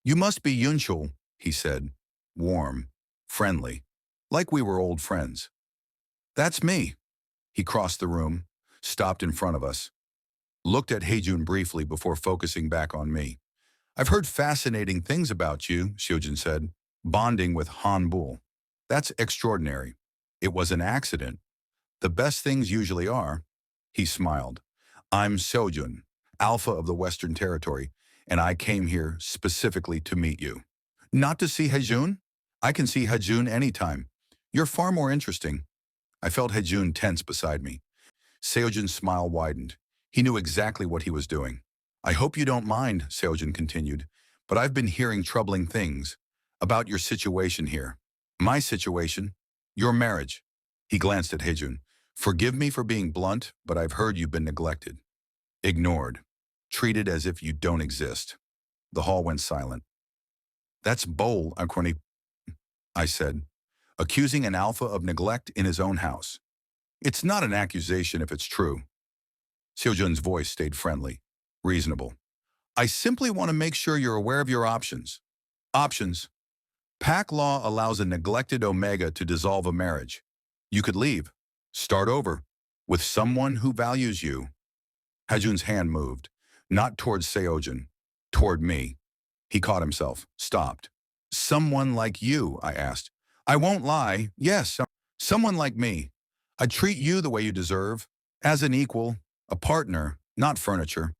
You must be Yunchul, he said. Warm, friendly, like we were old friends. That's me. He crossed the room, stopped in front of us, looked at Haejoon briefly before focusing back on me. I've heard fascinating things about you, Haejoon said, bonding with Hanbul. That's extraordinary. It was an accident. The best things usually are. He smiled. I'm Haejoon, Alpha of the Western Territory, and I came here specifically to meet you. Not to see Haejoon? I can see Haejoon anytime. You're far more interesting. I felt Haejoon tense beside me. Haejoon's smile widened. He knew exactly what he was doing. I hope you don't mind, Haejoon continued, but I've been hearing troubling things about your situation here. My situation? Your marriage. He glanced at Haejoon. Forgive me for being blunt, but I've heard you've been neglected. Ignored. Treated as if you don't exist. The hall went silent. That's bold, I said, accusing an alpha of neglect in his own house. It's not an accusation if it's true. Haejoon's voice stayed friendly, reasonable. I simply want to make sure you're aware of your options. Options. Pack law allows a neglected Omega to dissolve a marriage. You could leave, start over, with someone who values you. Haejoon's hand moved, not towards Haejoon, toward me. He caught himself, stopped. Someone like you, I asked. I won't lie, yes, someone like me. I'd treat you the way you deserve, as an equal, a partner, not furniture.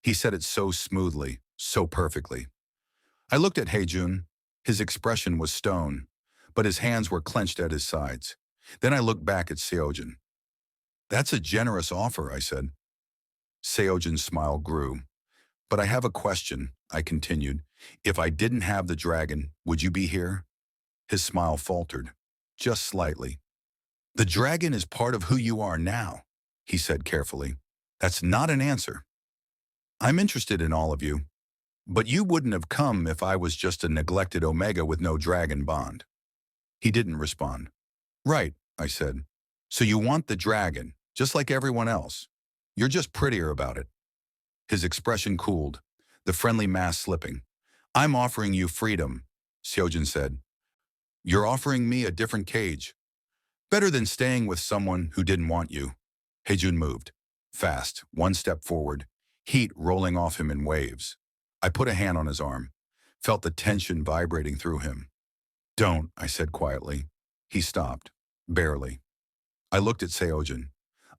He said it so smoothly, so perfectly. I looked at Haejoon. His expression was stone, but his hands were clenched at his sides. Then I looked back at Haejoon. That's a generous offer, I said. Haejoon's smile grew. But I have a question, I continued. If I didn't have the dragon, would you be here? His smile faltered, just slightly. The dragon is part of who you are now, he said carefully. That's not an answer. I'm interested in all of you, but you wouldn't have come if I was just a neglected Omega with no dragon bond. He didn't respond. Right, I said. So you want the dragon, just like everyone else. You're just prettier about it. His expression cooled, the friendly mask slipping. I'm offering you freedom, Haejoon said. You're offering me a different cage. Better than staying with someone who didn't want you. Haejoon moved, fast, one step forward, heat rolling off him in waves. I put a hand on his arm, felt the tension vibrating through him. Don't, I said quietly. He stopped, barely. I looked at Haejoon.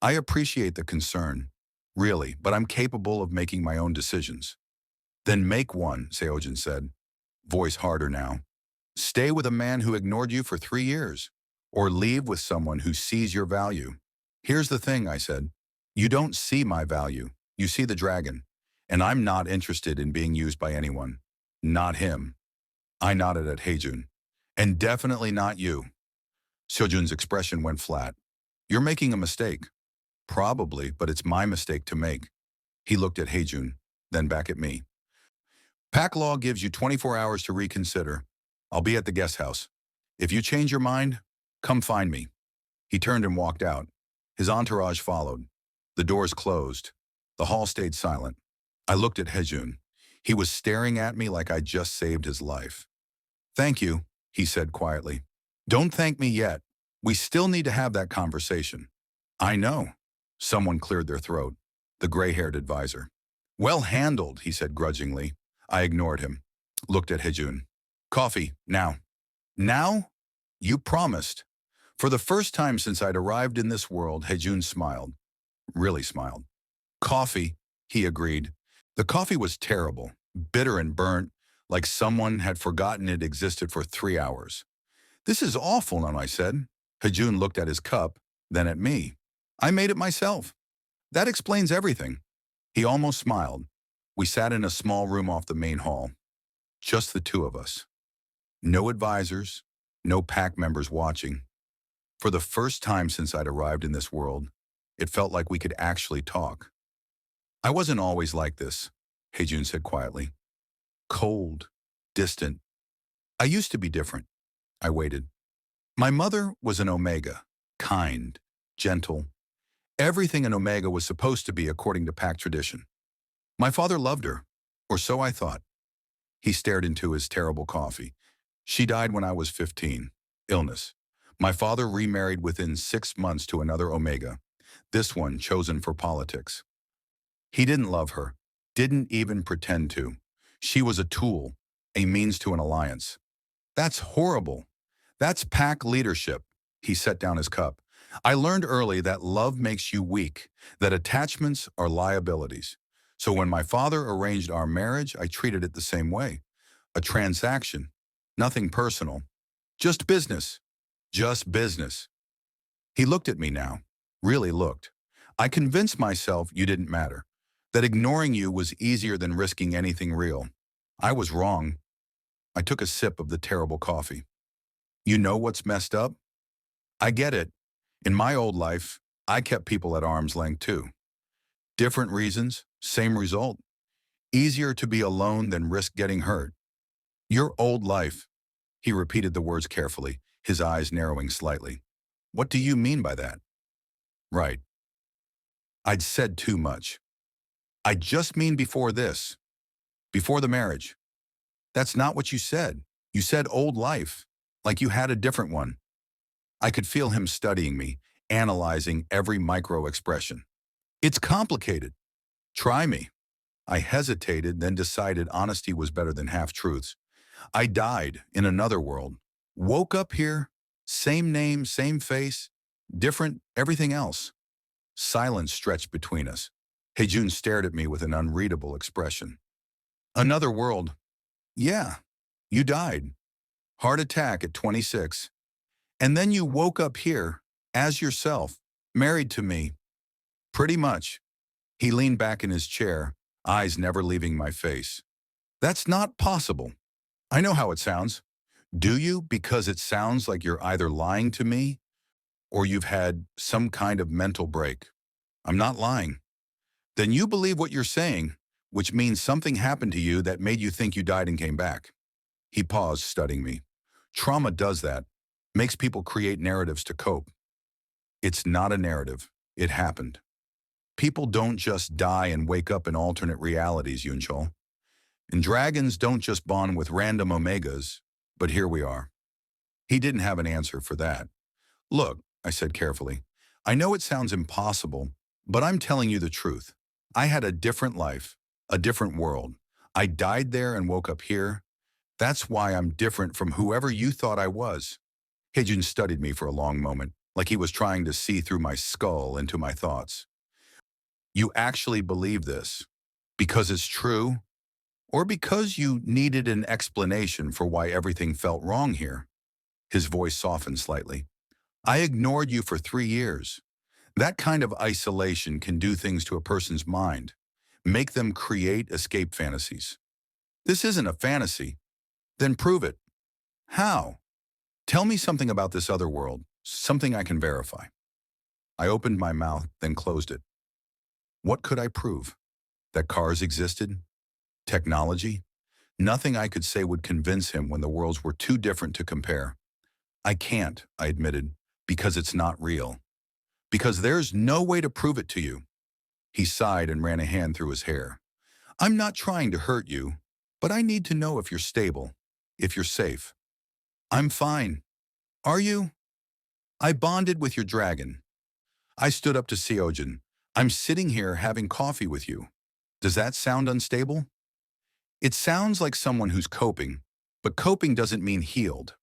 I appreciate the concern, really, but I'm capable of making my own decisions. Then make one, Haejoon said, voice harder now. Stay with a man who ignored you for 3 years, or leave with someone who sees your value. Here's the thing, I said. You don't see my value. You see the dragon. And I'm not interested in being used by anyone. Not him. I nodded at Haejoon. And definitely not you. Haejoon's expression went flat. You're making a mistake. Probably, but it's my mistake to make. He looked at Haejoon, then back at me. Pack law gives you 24 hours to reconsider. I'll be at the guest house. If you change your mind, come find me. He turned and walked out. His entourage followed. The doors closed. The hall stayed silent. I looked at Haejoon. He was staring at me like I'd just saved his life. Thank you, he said quietly. Don't thank me yet. We still need to have that conversation. I know. Someone cleared their throat. The gray-haired advisor. Well handled, he said grudgingly. I ignored him. Looked at Haejoon. Coffee, now. Now? You promised. For the first time since I'd arrived in this world, Haejoon smiled. Really smiled. Coffee, he agreed. The coffee was terrible, bitter and burnt, like someone had forgotten it existed for 3 hours. This is awful, Nan, I said. Haejoon looked at his cup, then at me. I made it myself. That explains everything. He almost smiled. We sat in a small room off the main hall. Just the two of us. No advisors, no pack members watching. For the first time since I'd arrived in this world, it felt like we could actually talk. I wasn't always like this, Haejoon said quietly. Cold, distant. I used to be different. I waited. My mother was an Omega, kind, gentle. Everything an Omega was supposed to be according to pack tradition. My father loved her, or so I thought. He stared into his terrible coffee. She died when I was 15. Illness. My father remarried within 6 months to another Omega, this one chosen for politics. He didn't love her, didn't even pretend to. She was a tool, a means to an alliance. That's horrible. That's pack leadership. He set down his cup. I learned early that love makes you weak, that attachments are liabilities. So when my father arranged our marriage, I treated it the same way. A transaction, nothing personal. Just business. Just business. He looked at me now, really looked. I convinced myself you didn't matter, that ignoring you was easier than risking anything real. I was wrong. I took a sip of the terrible coffee. You know what's messed up? I get it. In my old life, I kept people at arm's length too. Different reasons, same result. Easier to be alone than risk getting hurt. Your old life. He repeated the words carefully, his eyes narrowing slightly. What do you mean by that? Right. I'd said too much. I just mean before this. Before the marriage. That's not what you said. You said old life, like you had a different one. I could feel him studying me, analyzing every micro-expression. It's complicated. Try me. I hesitated, then decided honesty was better than half-truths. I died in another world. Woke up here, same name, same face, different everything else. Silence stretched between us. Haejoon stared at me with an unreadable expression. Another world. Yeah, you died. Heart attack at 26. And then you woke up here, as yourself, married to me. Pretty much. He leaned back in his chair, eyes never leaving my face. That's not possible. I know how it sounds. Do you? Because it sounds like you're either lying to me or you've had some kind of mental break. I'm not lying. Then you believe what you're saying, which means something happened to you that made you think you died and came back. He paused, studying me. Trauma does that, makes people create narratives to cope. It's not a narrative. It happened. People don't just die and wake up in alternate realities, Yoonchul. And dragons don't just bond with random omegas, but here we are. He didn't have an answer for that. Look, I said carefully, I know it sounds impossible, but I'm telling you the truth. I had a different life, a different world. I died there and woke up here. That's why I'm different from whoever you thought I was. Haejoon studied me for a long moment, like he was trying to see through my skull into my thoughts. You actually believe this because it's true, or because you needed an explanation for why everything felt wrong here? His voice softened slightly. I ignored you for 3 years. That kind of isolation can do things to a person's mind, make them create escape fantasies. This isn't a fantasy. Then prove it. How? Tell me something about this other world, something I can verify. I opened my mouth, then closed it. What could I prove? That cars existed? Technology? Nothing I could say would convince him when the worlds were too different to compare. I can't, I admitted, because it's not real. Because there's no way to prove it to you. He sighed and ran a hand through his hair. I'm not trying to hurt you, but I need to know if you're stable, if you're safe. I'm fine. Are you? I bonded with your dragon. I stood up to Haejoon. I'm sitting here having coffee with you. Does that sound unstable? It sounds like someone who's coping, but coping doesn't mean healed.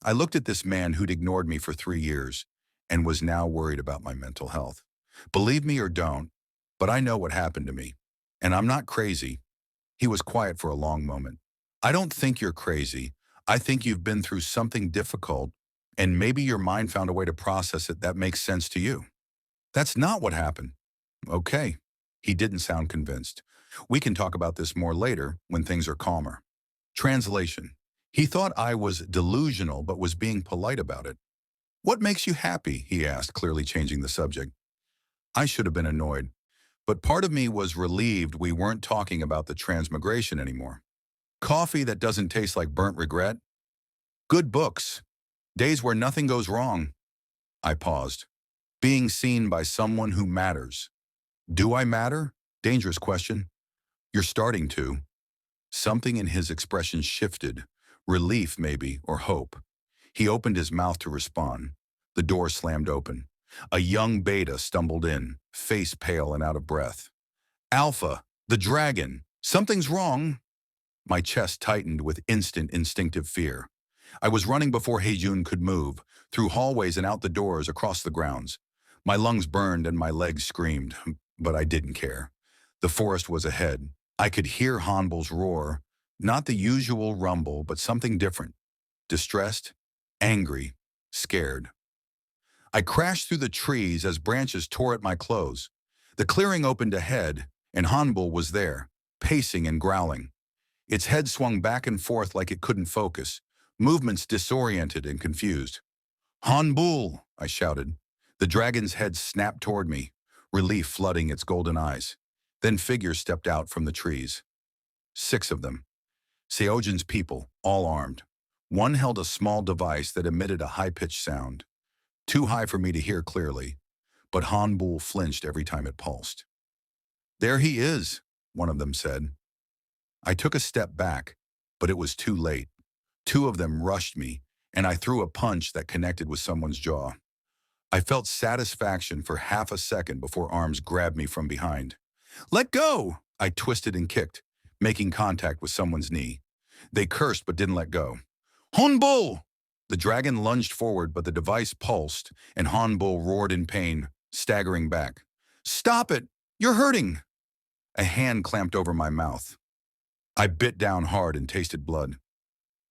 I looked at this man who'd ignored me for 3 years and was now worried about my mental health. Believe me or don't, But I know what happened to me. And I'm not crazy. He was quiet for a long moment. I don't think you're crazy. I think you've been through something difficult, and maybe your mind found a way to process it that makes sense to you. That's not what happened. Okay. He didn't sound convinced. We can talk about this more later when things are calmer. Translation. He thought I was delusional but was being polite about it. What makes you happy? He asked, clearly changing the subject. I should have been annoyed, but part of me was relieved we weren't talking about the transmigration anymore. Coffee that doesn't taste like burnt regret? Good books. Days where nothing goes wrong. I paused. Being seen by someone who matters. Do I matter? Dangerous question. You're starting to. Something in his expression shifted. Relief, maybe, or hope. He opened his mouth to respond. The door slammed open. A young beta stumbled in, face pale and out of breath. Alpha, the dragon. Something's wrong. My chest tightened with instant instinctive fear. I was running before Haejoon could move, through hallways and out the doors across the grounds. My lungs burned and my legs screamed, but I didn't care. The forest was ahead. I could hear Hanbul's roar, not the usual rumble, but something different. Distressed, angry, scared. I crashed through the trees as branches tore at my clothes. The clearing opened ahead, and Hanbul was there, pacing and growling. Its head swung back and forth like it couldn't focus, movements disoriented and confused. Hanbul, I shouted. The dragon's head snapped toward me, relief flooding its golden eyes. Then figures stepped out from the trees. 6 of them. Haejoon's people, all armed. One held a small device that emitted a high-pitched sound. Too high for me to hear clearly, but Hanbul flinched every time it pulsed. There he is, one of them said. I took a step back, but it was too late. 2 of them rushed me, and I threw a punch that connected with someone's jaw. I felt satisfaction for half a second before arms grabbed me from behind. Let go! I twisted and kicked, making contact with someone's knee. They cursed but didn't let go. Hanbul! The dragon lunged forward, but the device pulsed, and Hanbul roared in pain, staggering back. Stop it! You're hurting! A hand clamped over my mouth. I bit down hard and tasted blood.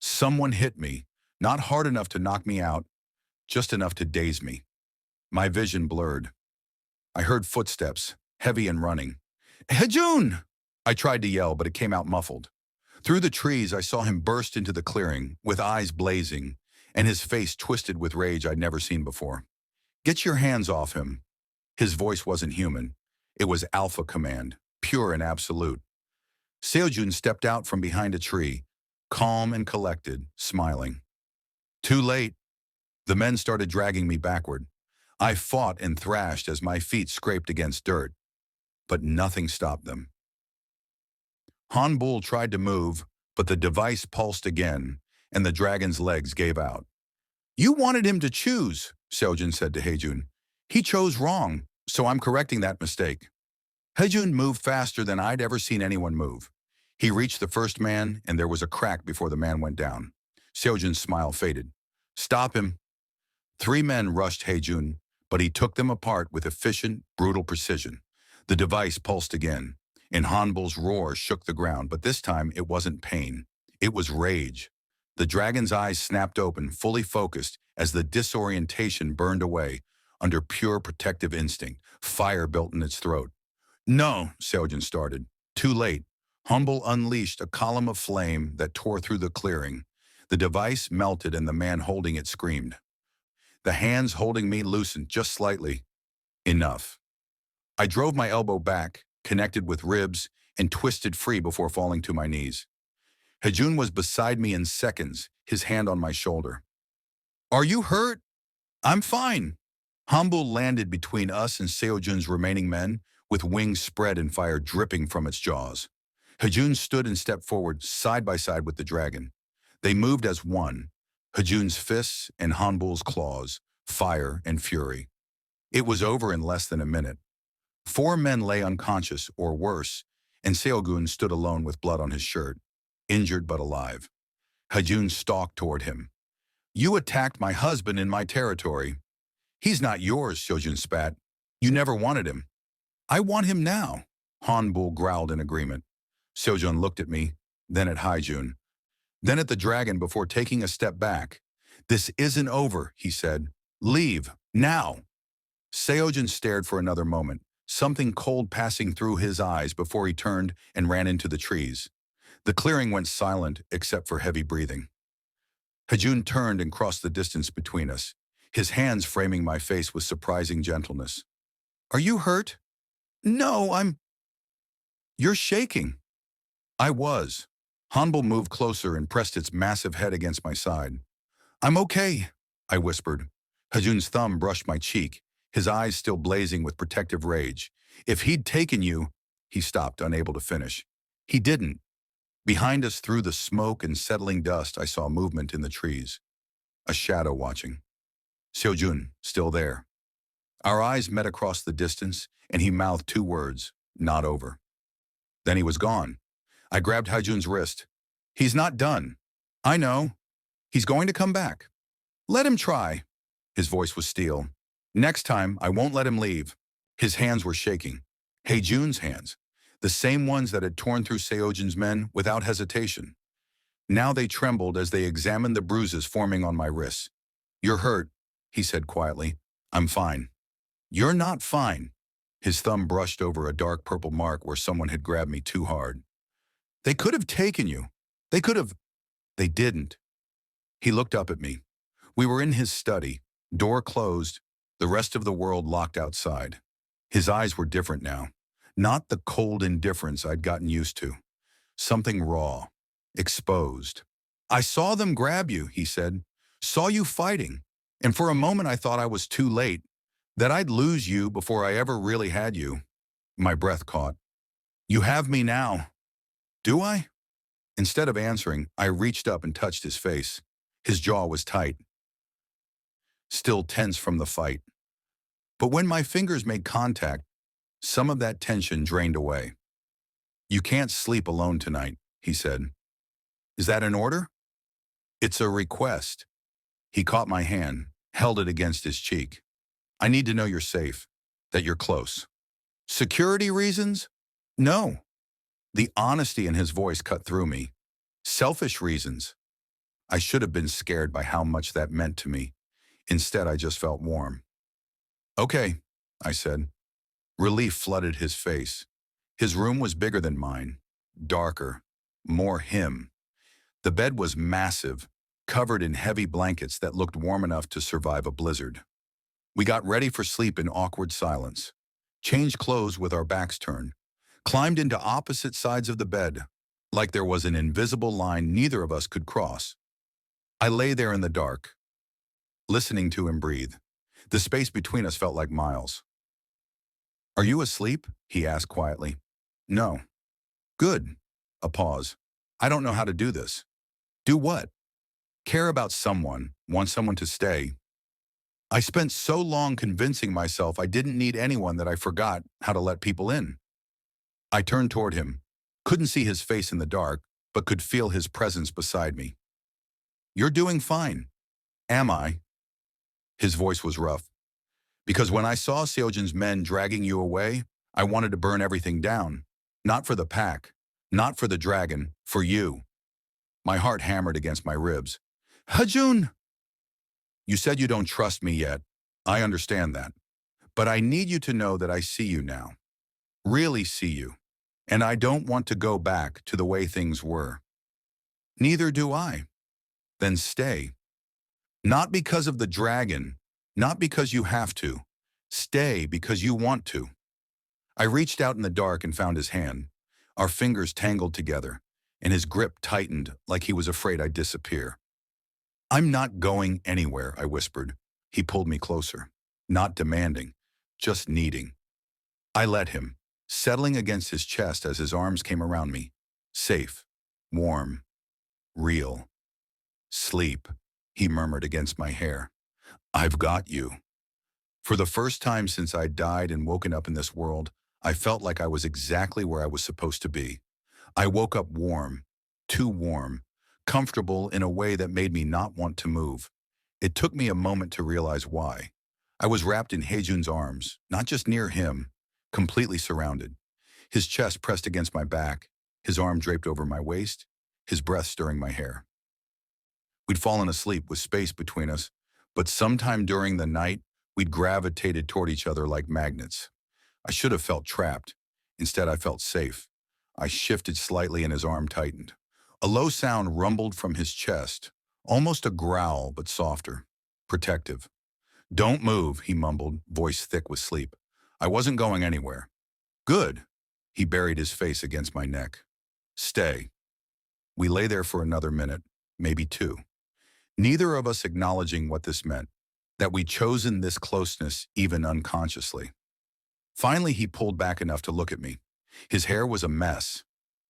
Someone hit me, not hard enough to knock me out, just enough to daze me. My vision blurred. I heard footsteps, heavy and running. Haejoon! I tried to yell, but it came out muffled. Through the trees, I saw him burst into the clearing, with eyes blazing, and his face twisted with rage I'd never seen before. Get your hands off him. His voice wasn't human. It was alpha command, pure and absolute. Haejoon stepped out from behind a tree, calm and collected, smiling. Too late. The men started dragging me backward. I fought and thrashed as my feet scraped against dirt, but nothing stopped them. Hanbul tried to move, but the device pulsed again, and the dragon's legs gave out. You wanted him to choose, Haejoon said to Haejoon. He chose wrong, so I'm correcting that mistake. Haejoon moved faster than I'd ever seen anyone move. He reached the first man, and there was a crack before the man went down. Haejoon's smile faded. Stop him. 3 men rushed Haejoon, but he took them apart with efficient, brutal precision. The device pulsed again, and Hanbul's roar shook the ground, but this time it wasn't pain. It was rage. The dragon's eyes snapped open, fully focused, as the disorientation burned away under pure protective instinct. Fire built in its throat. No, Haejoon started. Too late. Hanbul unleashed a column of flame that tore through the clearing. The device melted and the man holding it screamed. The hands holding me loosened just slightly. Enough. I drove my elbow back, connected with ribs, and twisted free before falling to my knees. Haejoon was beside me in seconds, his hand on my shoulder. Are you hurt? I'm fine. Hanbul landed between us and Haejoon's remaining men, with wings spread and fire dripping from its jaws. Haejoon stood and stepped forward, side by side with the dragon. They moved as one, Haejoon's fists and Hanbul's claws, fire and fury. It was over in less than a minute. 4 men lay unconscious, or worse, and Haejoon stood alone with blood on his shirt, injured but alive. Haejoon stalked toward him. You attacked my husband in my territory. He's not yours, Haejoon spat. You never wanted him. I want him now, Hanbul growled in agreement. Sojun looked at me, then at Haejoon, then at the dragon before taking a step back. This isn't over, he said. Leave, now. Seojin stared for another moment, something cold passing through his eyes before he turned and ran into the trees. The clearing went silent except for heavy breathing. Haejoon turned and crossed the distance between us, his hands framing my face with surprising gentleness. Are you hurt? No, You're shaking. I was. Hanbul moved closer and pressed its massive head against my side. I'm okay, I whispered. Haejoon's thumb brushed my cheek, his eyes still blazing with protective rage. If he'd taken you, he stopped, unable to finish. He didn't. Behind us, through the smoke and settling dust, I saw movement in the trees. A shadow watching. Seojun, still there. Our eyes met across the distance, and he mouthed two words, not over. Then he was gone. I grabbed Haejoon's wrist. He's not done. I know. He's going to come back. Let him try. His voice was steel. Next time, I won't let him leave. His hands were shaking. Haejoon's hands. The same ones that had torn through Seojin's men without hesitation. Now they trembled as they examined the bruises forming on my wrists. You're hurt, he said quietly. I'm fine. You're not fine. His thumb brushed over a dark purple mark where someone had grabbed me too hard. They could have taken you. They could have. They didn't. He looked up at me. We were in his study, door closed, the rest of the world locked outside. His eyes were different now. Not the cold indifference I'd gotten used to. Something raw, exposed. I saw them grab you, he said. Saw you fighting. And for a moment I thought I was too late, that I'd lose you before I ever really had you. My breath caught. You have me now. Do I? Instead of answering, I reached up and touched his face. His jaw was tight, still tense from the fight. But when my fingers made contact, some of that tension drained away. You can't sleep alone tonight, he said. Is that an order? It's a request. He caught my hand, held it against his cheek. I need to know you're safe, that you're close. Security reasons? No. The honesty in his voice cut through me. Selfish reasons. I should have been scared by how much that meant to me. Instead, I just felt warm. Okay, I said. Relief flooded his face. His room was bigger than mine, darker, more him. The bed was massive, covered in heavy blankets that looked warm enough to survive a blizzard. We got ready for sleep in awkward silence, changed clothes with our backs turned, climbed into opposite sides of the bed, like there was an invisible line neither of us could cross. I lay there in the dark, listening to him breathe. The space between us felt like miles. Are you asleep? He asked quietly. No. Good. A pause. I don't know how to do this. Do what? Care about someone, want someone to stay. I spent so long convincing myself I didn't need anyone that I forgot how to let people in. I turned toward him, couldn't see his face in the dark, but could feel his presence beside me. You're doing fine. Am I? His voice was rough. Because when I saw Seojin's men dragging you away, I wanted to burn everything down. Not for the pack, not for the dragon, for you. My heart hammered against my ribs. Haejoon! You said you don't trust me yet. I understand that. But I need you to know that I see you now. Really see you. And I don't want to go back to the way things were. Neither do I. Then stay. Not because of the dragon, not because you have to. Stay because you want to. I reached out in the dark and found his hand. Our fingers tangled together, and his grip tightened like he was afraid I'd disappear. I'm not going anywhere, I whispered. He pulled me closer, not demanding, just needing. I let him, settling against his chest as his arms came around me. Safe, warm, real. Sleep, he murmured against my hair. I've got you. For the first time since I died and woken up in this world, I felt like I was exactly where I was supposed to be. I woke up warm, too warm, comfortable in a way that made me not want to move. It took me a moment to realize why. I was wrapped in Haejoon's arms, not just near him, completely surrounded. His chest pressed against my back, his arm draped over my waist, his breath stirring my hair. We'd fallen asleep with space between us, but sometime during the night, we'd gravitated toward each other like magnets. I should have felt trapped. Instead, I felt safe. I shifted slightly and his arm tightened. A low sound rumbled from his chest, almost a growl, but softer, protective. "Don't move," he mumbled, voice thick with sleep. I wasn't going anywhere. "Good." He buried his face against my neck. "Stay." We lay there for another minute, maybe two. Neither of us acknowledging what this meant, that we'd chosen this closeness even unconsciously. Finally, he pulled back enough to look at me. His hair was a mess,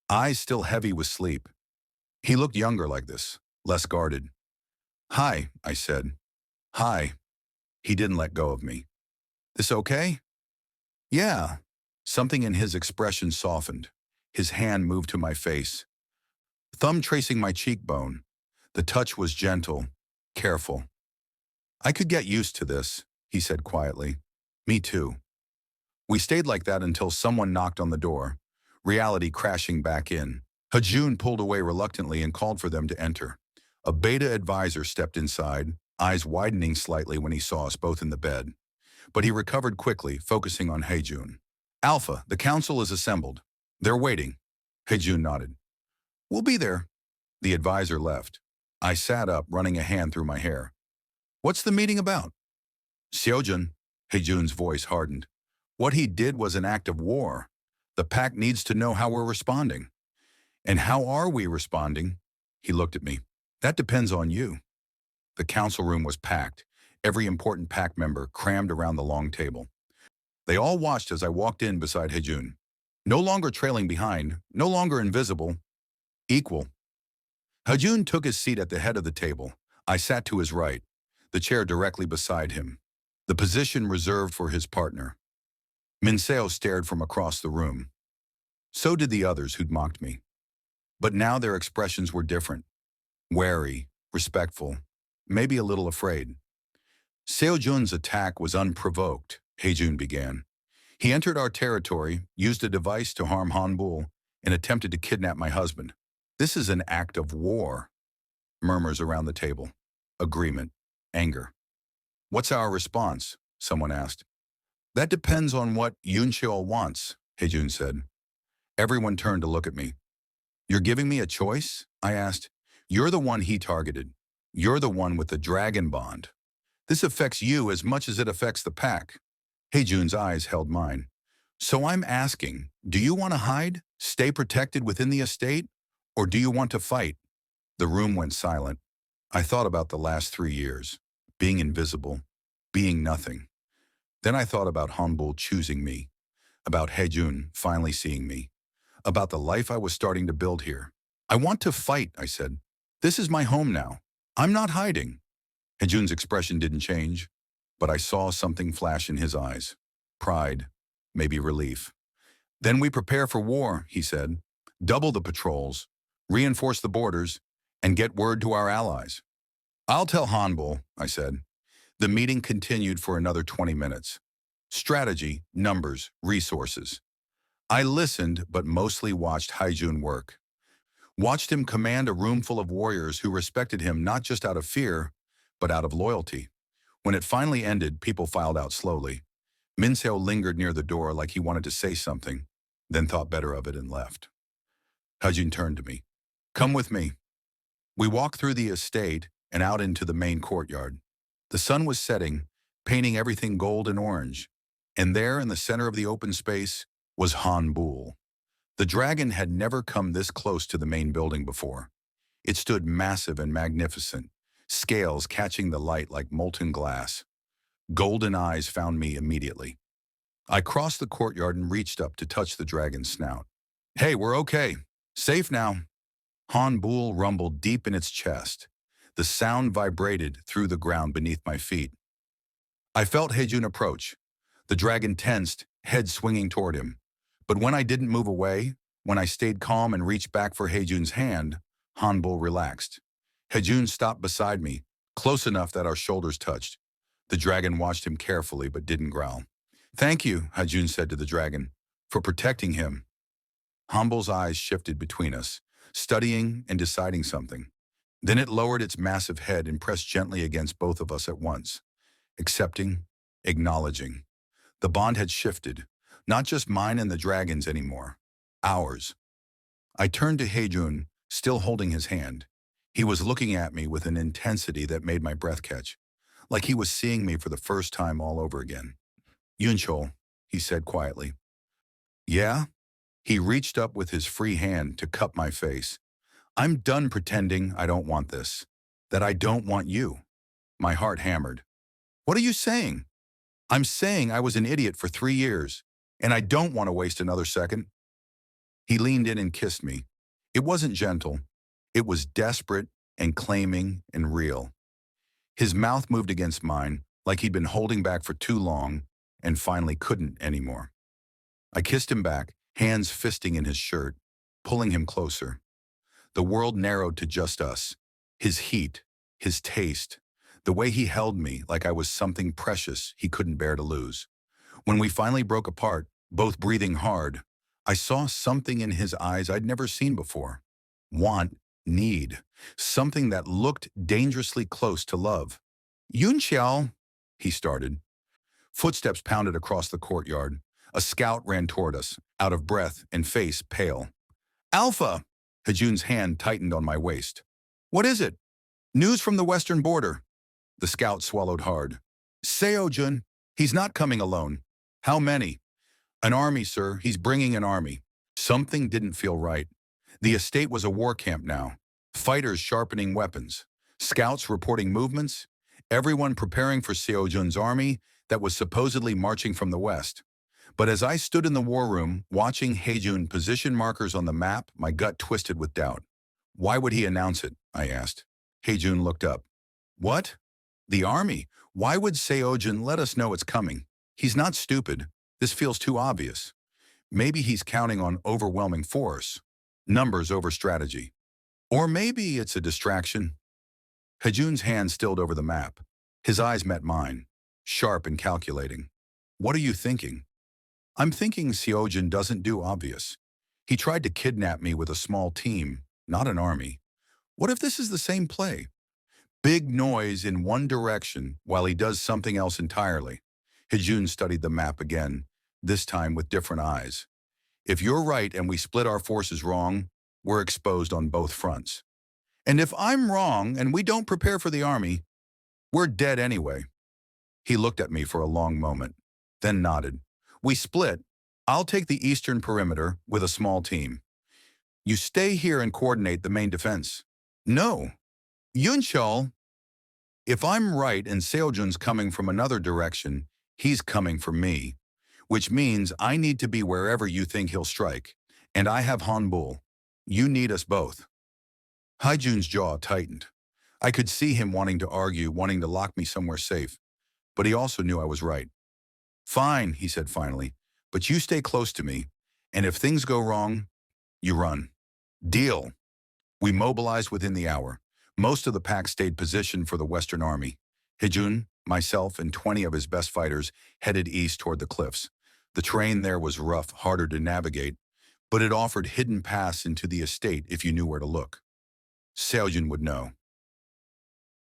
eyes still heavy with sleep. He looked younger like this, less guarded. "Hi," I said. "Hi." He didn't let go of me. "This okay?" "Yeah." Something in his expression softened. His hand moved to my face, thumb tracing my cheekbone. The touch was gentle, careful. "I could get used to this," he said quietly. "Me too." We stayed like that until someone knocked on the door, reality crashing back in. Haejoon pulled away reluctantly and called for them to enter. A beta advisor stepped inside, eyes widening slightly when he saw us both in the bed. But he recovered quickly, focusing on Haejoon. "Alpha, the council is assembled. They're waiting." Haejoon nodded. "We'll be there." The advisor left. I sat up, running a hand through my hair. "What's the meeting about?" "Haejoon." Haejoon's voice hardened. "What he did was an act of war. The pack needs to know how we're responding." "And how are we responding?" He looked at me. "That depends on you." The council room was packed, every important pack member crammed around the long table. They all watched as I walked in beside Haejoon. No longer trailing behind, no longer invisible, equal. Haejoon took his seat at the head of the table. I sat to his right, the chair directly beside him, the position reserved for his partner. Minseo stared from across the room. So did the others who'd mocked me. But now their expressions were different. Wary, respectful, maybe a little afraid. Haejoon's attack was unprovoked, Haejoon began. He entered our territory, used a device to harm Hanbul, and attempted to kidnap my husband. This is an act of war. Murmurs around the table. Agreement. Anger. "What's our response?" someone asked. "That depends on what Yuncheol wants," Haejoon said. Everyone turned to look at me. "You're giving me a choice?" I asked. "You're the one he targeted. You're the one with the dragon bond. This affects you as much as it affects the pack." Haejoon's eyes held mine. "So I'm asking, do you want to hide, stay protected within the estate, or do you want to fight?" The room went silent. I thought about the last 3 years, being invisible, being nothing. Then I thought about Hanbul choosing me, about Haejoon finally seeing me, about the life I was starting to build here. "I want to fight," I said. "This is my home now. I'm not hiding." Haejoon's expression didn't change, but I saw something flash in his eyes. Pride, maybe relief. "Then we prepare for war," he said. "Double the patrols, reinforce the borders, and get word to our allies." "I'll tell Hanbul," I said. The meeting continued for another 20 minutes. Strategy, numbers, resources. I listened, but mostly watched Haejoon work. Watched him command a room full of warriors who respected him not just out of fear, but out of loyalty. When it finally ended, people filed out slowly. Minseo lingered near the door like he wanted to say something, then thought better of it and left. Haejoon turned to me. "Come with me." We walked through the estate and out into the main courtyard. The sun was setting, painting everything gold and orange, and there in the center of the open space was Hanbul. The dragon had never come this close to the main building before. It stood massive and magnificent, scales catching the light like molten glass. Golden eyes found me immediately. I crossed the courtyard and reached up to touch the dragon's snout. "Hey, we're okay. Safe now." Hanbul rumbled deep in its chest. The sound vibrated through the ground beneath my feet. I felt Haejoon approach. The dragon tensed, head swinging toward him. But when I didn't move away, when I stayed calm and reached back for Haejoon's hand, Hanbul relaxed. Haejoon stopped beside me, close enough that our shoulders touched. The dragon watched him carefully but didn't growl. Thank you, Haejoon said to the dragon, for protecting him. Hanbul's eyes shifted between us, studying and deciding something. Then it lowered its massive head and pressed gently against both of us at once, accepting, acknowledging. The bond had shifted, not just mine and the dragon's anymore, ours. I turned to Haejoon, still holding his hand. He was looking at me with an intensity that made my breath catch, like he was seeing me for the first time all over again. Yunchol, he said quietly. Yeah? He reached up with his free hand to cup my face. I'm done pretending I don't want this, that I don't want you. My heart hammered. What are you saying? I'm saying I was an idiot for 3 years, and I don't want to waste another second. He leaned in and kissed me. It wasn't gentle. It was desperate and claiming and real. His mouth moved against mine, like he'd been holding back for too long, and finally couldn't anymore. I kissed him back, hands fisting in his shirt, pulling him closer. The world narrowed to just us. His heat, his taste, the way he held me like I was something precious he couldn't bear to lose. When we finally broke apart, both breathing hard, I saw something in his eyes I'd never seen before. Want, need, something that looked dangerously close to love. Yunxiao, he started. Footsteps pounded across the courtyard. A scout ran toward us, out of breath and face pale. Alpha! Haejoon's hand tightened on my waist. What is it? News from the western border. The scout swallowed hard. Haejoon, he's not coming alone. How many? An army, sir. He's bringing an army. Something didn't feel right. The estate was a war camp now. Fighters sharpening weapons. Scouts reporting movements. Everyone preparing for Haejoon's army that was supposedly marching from the west. But as I stood in the war room, watching Haejoon position markers on the map, my gut twisted with doubt. Why would he announce it? I asked. Haejoon looked up. What? The army? Why would Haejoon let us know it's coming? He's not stupid. This feels too obvious. Maybe he's counting on overwhelming force. Numbers over strategy. Or maybe it's a distraction. Haejoon's hand stilled over the map. His eyes met mine, sharp and calculating. What are you thinking? I'm thinking Haejoon doesn't do obvious. He tried to kidnap me with a small team, not an army. What if this is the same play? Big noise in one direction while he does something else entirely. Haejoon studied the map again, this time with different eyes. If you're right and we split our forces wrong, we're exposed on both fronts. And if I'm wrong and we don't prepare for the army, we're dead anyway. He looked at me for a long moment, then nodded. We split. I'll take the eastern perimeter with a small team. You stay here and coordinate the main defense. No. Yunchol, if I'm right and Haejoon's coming from another direction, he's coming for me, which means I need to be wherever you think he'll strike. And I have Hanbul. You need us both. Haejoon's jaw tightened. I could see him wanting to argue, wanting to lock me somewhere safe. But he also knew I was right. Fine, he said finally, but you stay close to me, and if things go wrong, you run. Deal. We mobilized within the hour. Most of the pack stayed positioned for the Western Army. Haejoon, myself, and 20 of his best fighters headed east toward the cliffs. The terrain there was rough, harder to navigate, but it offered hidden paths into the estate if you knew where to look. Haejoon would know.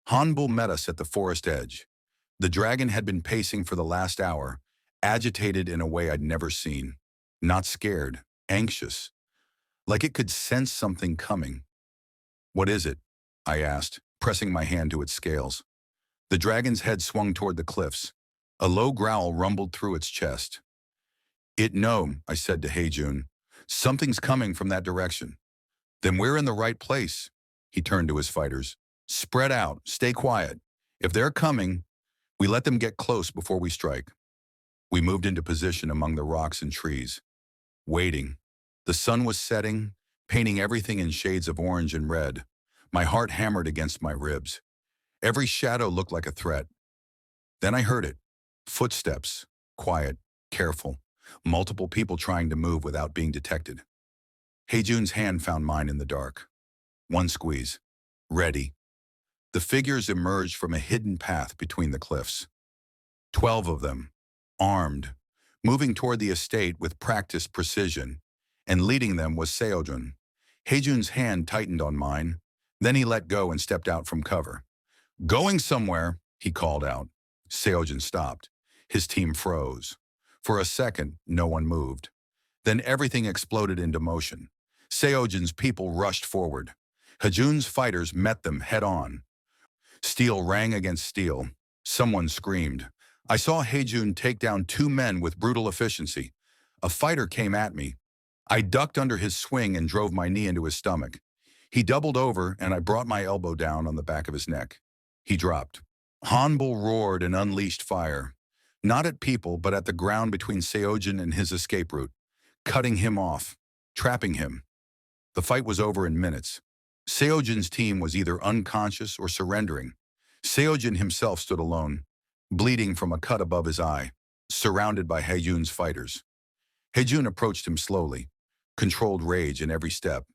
Hanbul met us at the forest edge. The dragon had been pacing for the last hour, agitated in a way I'd never seen. Not scared, anxious, like it could sense something coming. What is it? I asked, pressing my hand to its scales. The dragon's head swung toward the cliffs. A low growl rumbled through its chest. No, I said to Haejoon. Something's coming from that direction. Then we're in the right place. He turned to his fighters. Spread out, stay quiet. If they're coming, we let them get close before we strike. We moved into position among the rocks and trees, waiting. The sun was setting, painting everything in shades of orange and red. My heart hammered against my ribs. Every shadow looked like a threat. Then I heard it. Footsteps, quiet, careful. Multiple people trying to move without being detected. Haejoon's hand found mine in the dark. One squeeze. Ready. The figures emerged from a hidden path between the cliffs. 12 of them, armed, moving toward the estate with practiced precision, and leading them was Haejoon. Haejoon's hand tightened on mine. Then he let go and stepped out from cover. "Going somewhere," he called out. Haejoon stopped. His team froze. For a second, no one moved. Then everything exploded into motion. Haejoon's people rushed forward. Haejoon's fighters met them head-on. Steel rang against steel. Someone screamed. I saw Haejoon take down two men with brutal efficiency. A fighter came at me. I ducked under his swing and drove my knee into his stomach. He doubled over, and I brought my elbow down on the back of his neck. He dropped. Hanbul roared and unleashed fire. Not at people, but at the ground between Haejoon and his escape route, cutting him off, trapping him. The fight was over in minutes. Haejoon's team was either unconscious or surrendering. Haejoon himself stood alone, bleeding from a cut above his eye, surrounded by Haejoon's fighters. Haejoon approached him slowly, controlled rage in every step.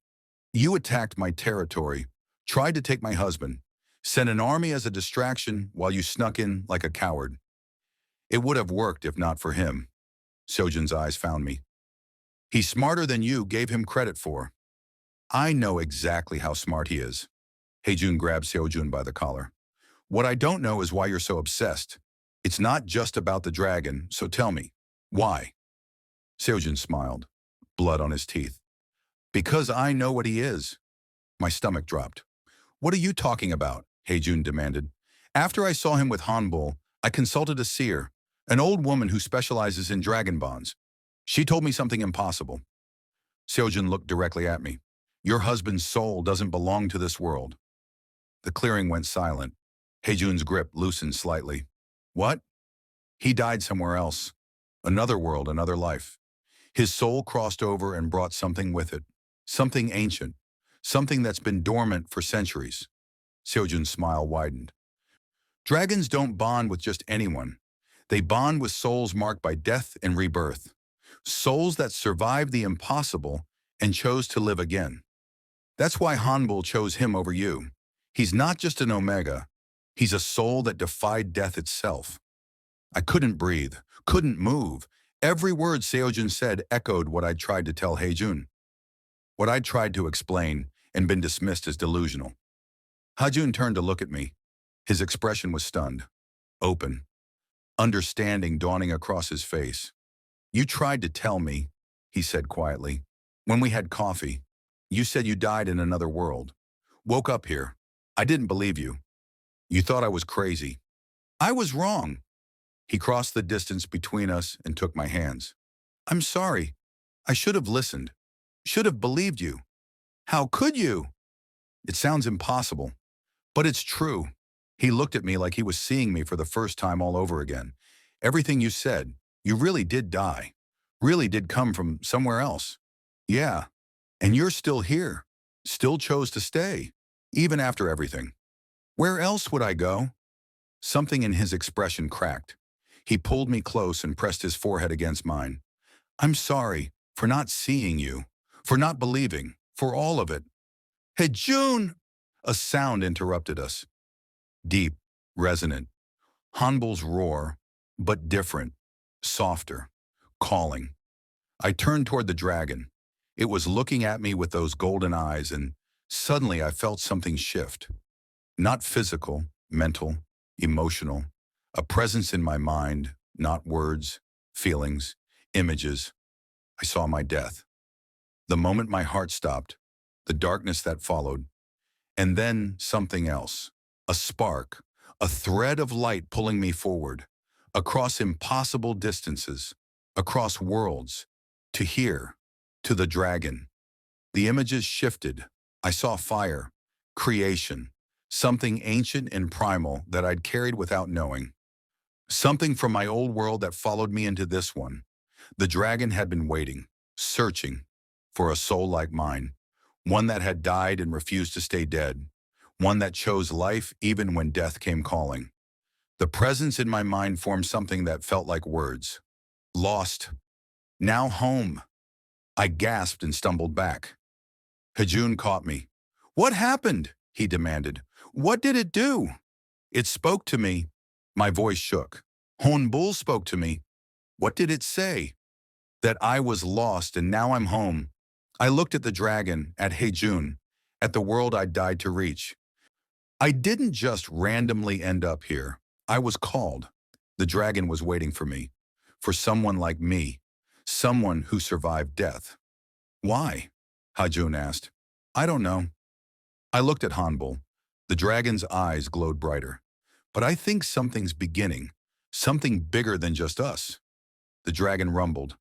"You attacked my territory, tried to take my husband, sent an army as a distraction while you snuck in like a coward. It would have worked if not for him." Haejoon's eyes found me. "He's smarter than you gave him credit for." "I know exactly how smart he is." Haejoon grabbed Haejoon by the collar. "What I don't know is why you're so obsessed. It's not just about the dragon, so tell me, why?" Haejoon smiled, blood on his teeth. "Because I know what he is." My stomach dropped. "What are you talking about?" Haejoon demanded. "After I saw him with Hanbul, I consulted a seer, an old woman who specializes in dragon bonds. She told me something impossible." Haejoon looked directly at me. "Your husband's soul doesn't belong to this world." The clearing went silent. Haejoon's grip loosened slightly. "What?" "He died somewhere else. Another world, another life. His soul crossed over and brought something with it. Something ancient. Something that's been dormant for centuries." Haejoon's smile widened. "Dragons don't bond with just anyone. They bond with souls marked by death and rebirth. Souls that survived the impossible and chose to live again. That's why Hanbul chose him over you. He's not just an Omega. He's a soul that defied death itself." I couldn't breathe, couldn't move. Every word Haejoon said echoed what I'd tried to tell Haejoon, what I'd tried to explain and been dismissed as delusional. Haejoon turned to look at me. His expression was stunned, open, understanding dawning across his face. "You tried to tell me," he said quietly. "When we had coffee, you said you died in another world. Woke up here. I didn't believe you. You thought I was crazy. I was wrong." He crossed the distance between us and took my hands. "I'm sorry. I should have listened. Should have believed you. How could you?" "It sounds impossible, but it's true." He looked at me like he was seeing me for the first time all over again. "Everything you said, you really did die. Really did come from somewhere else. Yeah. And you're still here. Still chose to stay. Even after everything. Where else would I go?" Something in his expression cracked. He pulled me close and pressed his forehead against mine. "I'm sorry for not seeing you, for not believing, for all of it." "Haejoon!" A sound interrupted us. Deep, resonant. Hanbul's roar, but different, softer, calling. I turned toward the dragon. It was looking at me with those golden eyes, and suddenly I felt something shift. Not physical, mental, emotional. A presence in my mind, not words, feelings, images. I saw my death. The moment my heart stopped, the darkness that followed, and then something else. A spark, a thread of light pulling me forward, across impossible distances, across worlds, to here, to the dragon. The images shifted. I saw fire, creation, something ancient and primal that I'd carried without knowing. Something from my old world that followed me into this one. The dragon had been waiting, searching, for a soul like mine, one that had died and refused to stay dead, one that chose life even when death came calling. The presence in my mind formed something that felt like words. Lost. Now home. I gasped and stumbled back. Haejoon caught me. "What happened?" he demanded. "What did it do?" "It spoke to me." My voice shook. "Hanbul spoke to me." What did it say? That I was lost and now I'm home. I looked at the dragon, at Haejoon, at the world I'd died to reach. I didn't just randomly end up here. I was called. The dragon was waiting for me. For someone like me. Someone who survived death. Why? Haejoon asked. I don't know. I looked at Hanbul. The dragon's eyes glowed brighter. But I think something's beginning. Something bigger than just us. The dragon rumbled.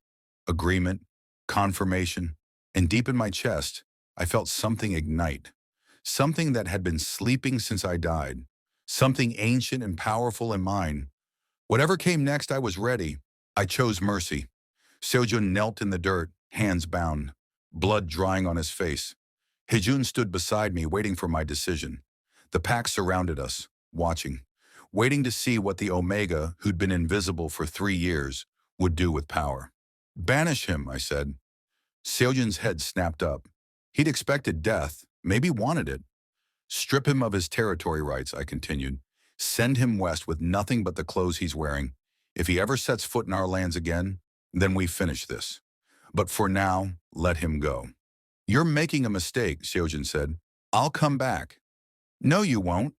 Agreement, confirmation, and deep in my chest, I felt something ignite. Something that had been sleeping since I died. Something ancient and powerful in mine. Whatever came next, I was ready. I chose mercy. Haejoon knelt in the dirt, hands bound, blood drying on his face. Haejoon stood beside me, waiting for my decision. The pack surrounded us, watching, waiting to see what the Omega, who'd been invisible for 3 years, would do with power. Banish him, I said. Haejoon's head snapped up. He'd expected death, maybe wanted it. Strip him of his territory rights, I continued. Send him west with nothing but the clothes he's wearing. If he ever sets foot in our lands again, then we finish this. But for now, let him go. You're making a mistake, Haejoon said. I'll come back. No, you won't.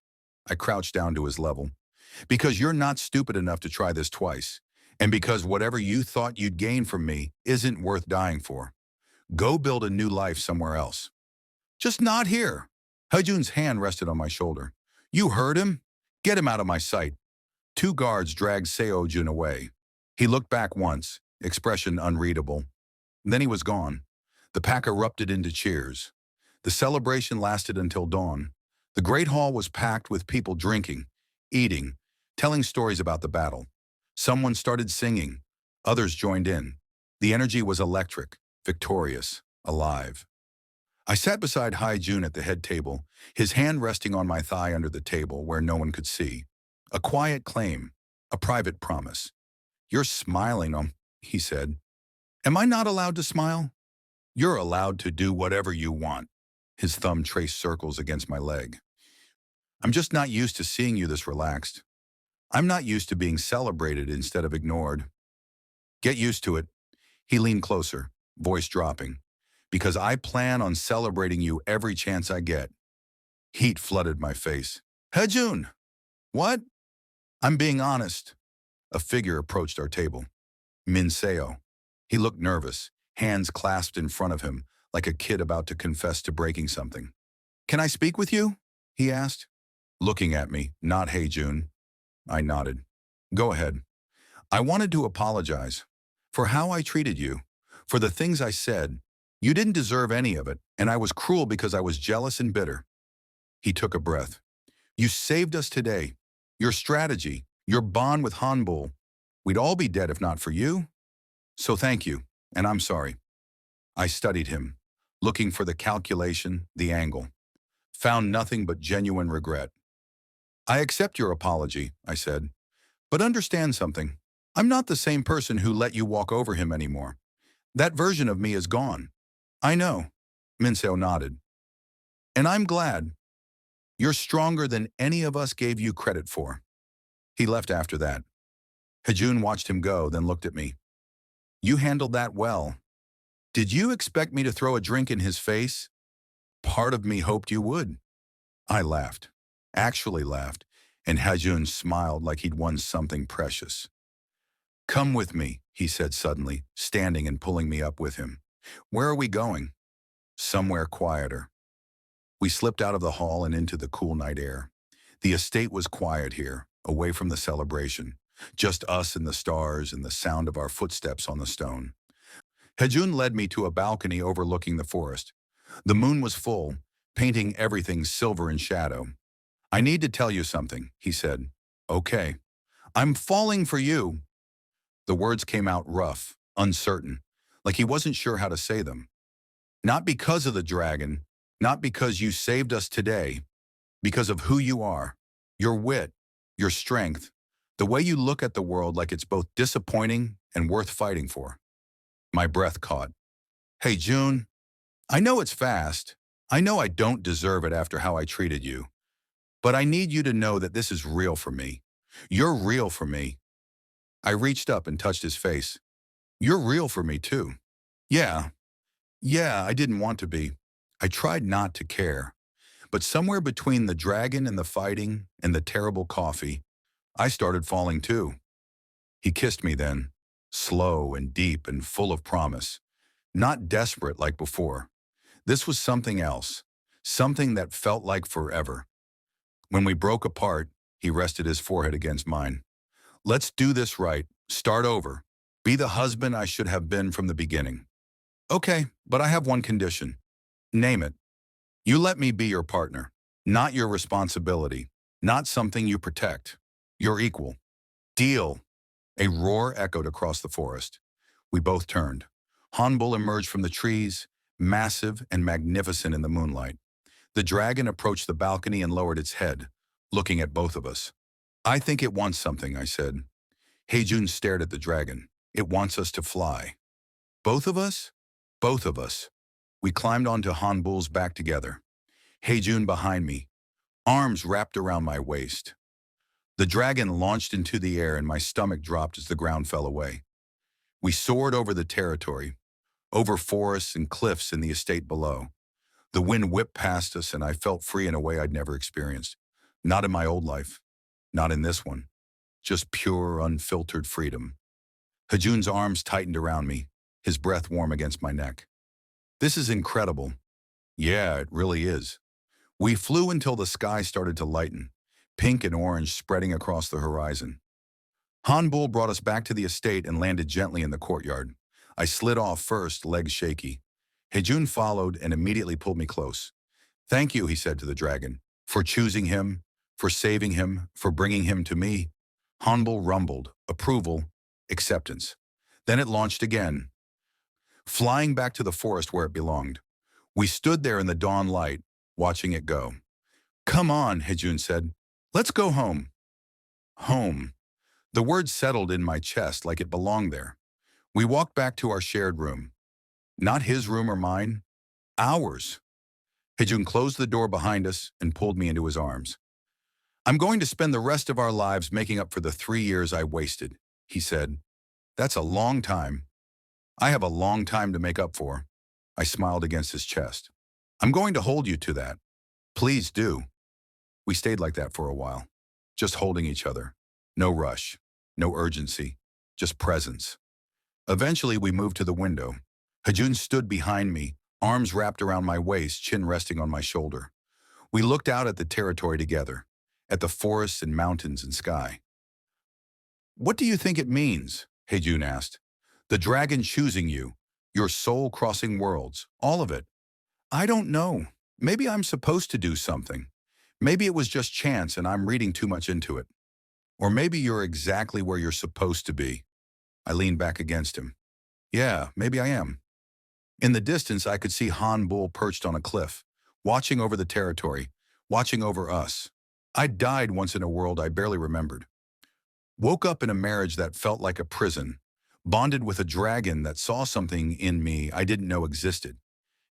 I crouched down to his level. Because you're not stupid enough to try this twice. And because whatever you thought you'd gain from me isn't worth dying for. Go build a new life somewhere else. Just not here. Haejoon's hand rested on my shoulder. You heard him? Get him out of my sight. 2 guards dragged Haejoon away. He looked back once, expression unreadable. Then he was gone. The pack erupted into cheers. The celebration lasted until dawn. The great hall was packed with people drinking, eating, telling stories about the battle. Someone started singing. Others joined in. The energy was electric, victorious, alive. I sat beside Haejoon at the head table, his hand resting on my thigh under the table where no one could see. A quiet claim, a private promise. You're smiling, he said. Am I not allowed to smile? You're allowed to do whatever you want. His thumb traced circles against my leg. I'm just not used to seeing you this relaxed. I'm not used to being celebrated instead of ignored. Get used to it. He leaned closer, voice dropping. Because I plan on celebrating you every chance I get. Heat flooded my face. Haejoon! What? I'm being honest. A figure approached our table. Min Seo. He looked nervous, hands clasped in front of him, like a kid about to confess to breaking something. Can I speak with you? He asked. Looking at me, not Haejoon. I nodded. Go ahead. I wanted to apologize for how I treated you, for the things I said. You didn't deserve any of it, and I was cruel because I was jealous and bitter. He took a breath. You saved us today. Your strategy, your bond with Hanbul. We'd all be dead if not for you. So thank you, and I'm sorry. I studied him, looking for the calculation, the angle. Found nothing but genuine regret. I accept your apology, I said. But understand something. I'm not the same person who let you walk over him anymore. That version of me is gone. I know, Min Seo nodded. And I'm glad. You're stronger than any of us gave you credit for. He left after that. Haejoon watched him go, then looked at me. You handled that well. Did you expect me to throw a drink in his face? Part of me hoped you would. I laughed, actually laughed, and Haejoon smiled like he'd won something precious. Come with me, he said suddenly, standing and pulling me up with him. Where are we going? Somewhere quieter. We slipped out of the hall and into the cool night air. The estate was quiet here, away from the celebration. Just us and the stars and the sound of our footsteps on the stone. Haejoon led me to a balcony overlooking the forest. The moon was full, painting everything silver in shadow. I need to tell you something, he said. Okay. I'm falling for you. The words came out rough, uncertain, like he wasn't sure how to say them. Not because of the dragon, not because you saved us today, because of who you are, your wit, your strength, the way you look at the world like it's both disappointing and worth fighting for. My breath caught. Haejoon, I know it's fast. I know I don't deserve it after how I treated you. But I need you to know that this is real for me. You're real for me. I reached up and touched his face. You're real for me too. Yeah, yeah, I didn't want to be. I tried not to care. But somewhere between the dragon and the fighting and the terrible coffee, I started falling too. He kissed me then, slow and deep and full of promise. Not desperate like before. This was something else, something that felt like forever. When we broke apart, he rested his forehead against mine. Let's do this right. Start over. Be the husband I should have been from the beginning. Okay, but I have one condition. Name it. You let me be your partner, not your responsibility, not something you protect. You're equal. Deal. A roar echoed across the forest. We both turned. Hanbul emerged from the trees, massive and magnificent in the moonlight. The dragon approached the balcony and lowered its head, looking at both of us. I think it wants something, I said. Haejoon stared at the dragon. It wants us to fly. Both of us? Both of us. We climbed onto Hanbul's back together. Haejoon behind me, arms wrapped around my waist. The dragon launched into the air and my stomach dropped as the ground fell away. We soared over the territory, over forests and cliffs in the estate below. The wind whipped past us and I felt free in a way I'd never experienced. Not in my old life, not in this one. Just pure, unfiltered freedom. Haejoon's arms tightened around me, his breath warm against my neck. This is incredible. Yeah, it really is. We flew until the sky started to lighten, pink and orange spreading across the horizon. Hanbul brought us back to the estate and landed gently in the courtyard. I slid off first, legs shaky. Haejoon followed and immediately pulled me close. Thank you, he said to the dragon, for choosing him, for saving him, for bringing him to me. Hanbul rumbled, approval, acceptance. Then it launched again, flying back to the forest where it belonged. We stood there in the dawn light, watching it go. Come on, Haejoon said. Let's go home. Home. The word settled in my chest like it belonged there. We walked back to our shared room. Not his room or mine, ours. Haejoon closed the door behind us and pulled me into his arms. I'm going to spend the rest of our lives making up for the 3 years I wasted, he said. That's a long time. I have a long time to make up for. I smiled against his chest. I'm going to hold you to that. Please do. We stayed like that for a while, just holding each other. No rush, no urgency, just presence. Eventually, we moved to the window. Haejoon stood behind me, arms wrapped around my waist, chin resting on my shoulder. We looked out at the territory together, at the forests and mountains and sky. What do you think it means? Haejoon asked. The dragon choosing you, your soul crossing worlds, all of it. I don't know. Maybe I'm supposed to do something. Maybe it was just chance and I'm reading too much into it. Or maybe you're exactly where you're supposed to be. I leaned back against him. Yeah, maybe I am. In the distance, I could see Hanbul perched on a cliff, watching over the territory, watching over us. I died once in a world I barely remembered. Woke up in a marriage that felt like a prison, bonded with a dragon that saw something in me I didn't know existed.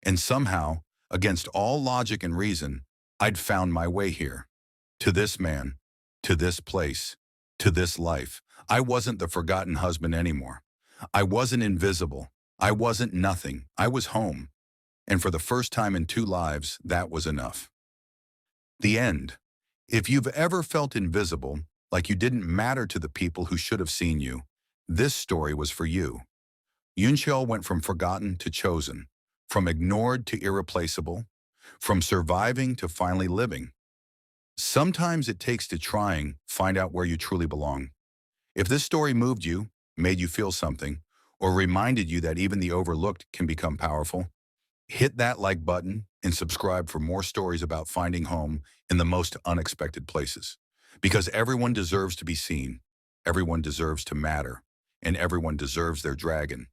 And somehow, against all logic and reason, I'd found my way here. To this man, to this place, to this life. I wasn't the forgotten husband anymore. I wasn't invisible. I wasn't nothing. I was home. And for the first time in 2 lives, that was enough. The end. If you've ever felt invisible, like you didn't matter to the people who should have seen you, this story was for you. Yuncheol went from forgotten to chosen, from ignored to irreplaceable, from surviving to finally living. Sometimes it takes to trying, find out where you truly belong. If this story moved you, made you feel something, or reminded you that even the overlooked can become powerful, hit that like button and subscribe for more stories about finding home in the most unexpected places. Because everyone deserves to be seen, everyone deserves to matter, and everyone deserves their dragon.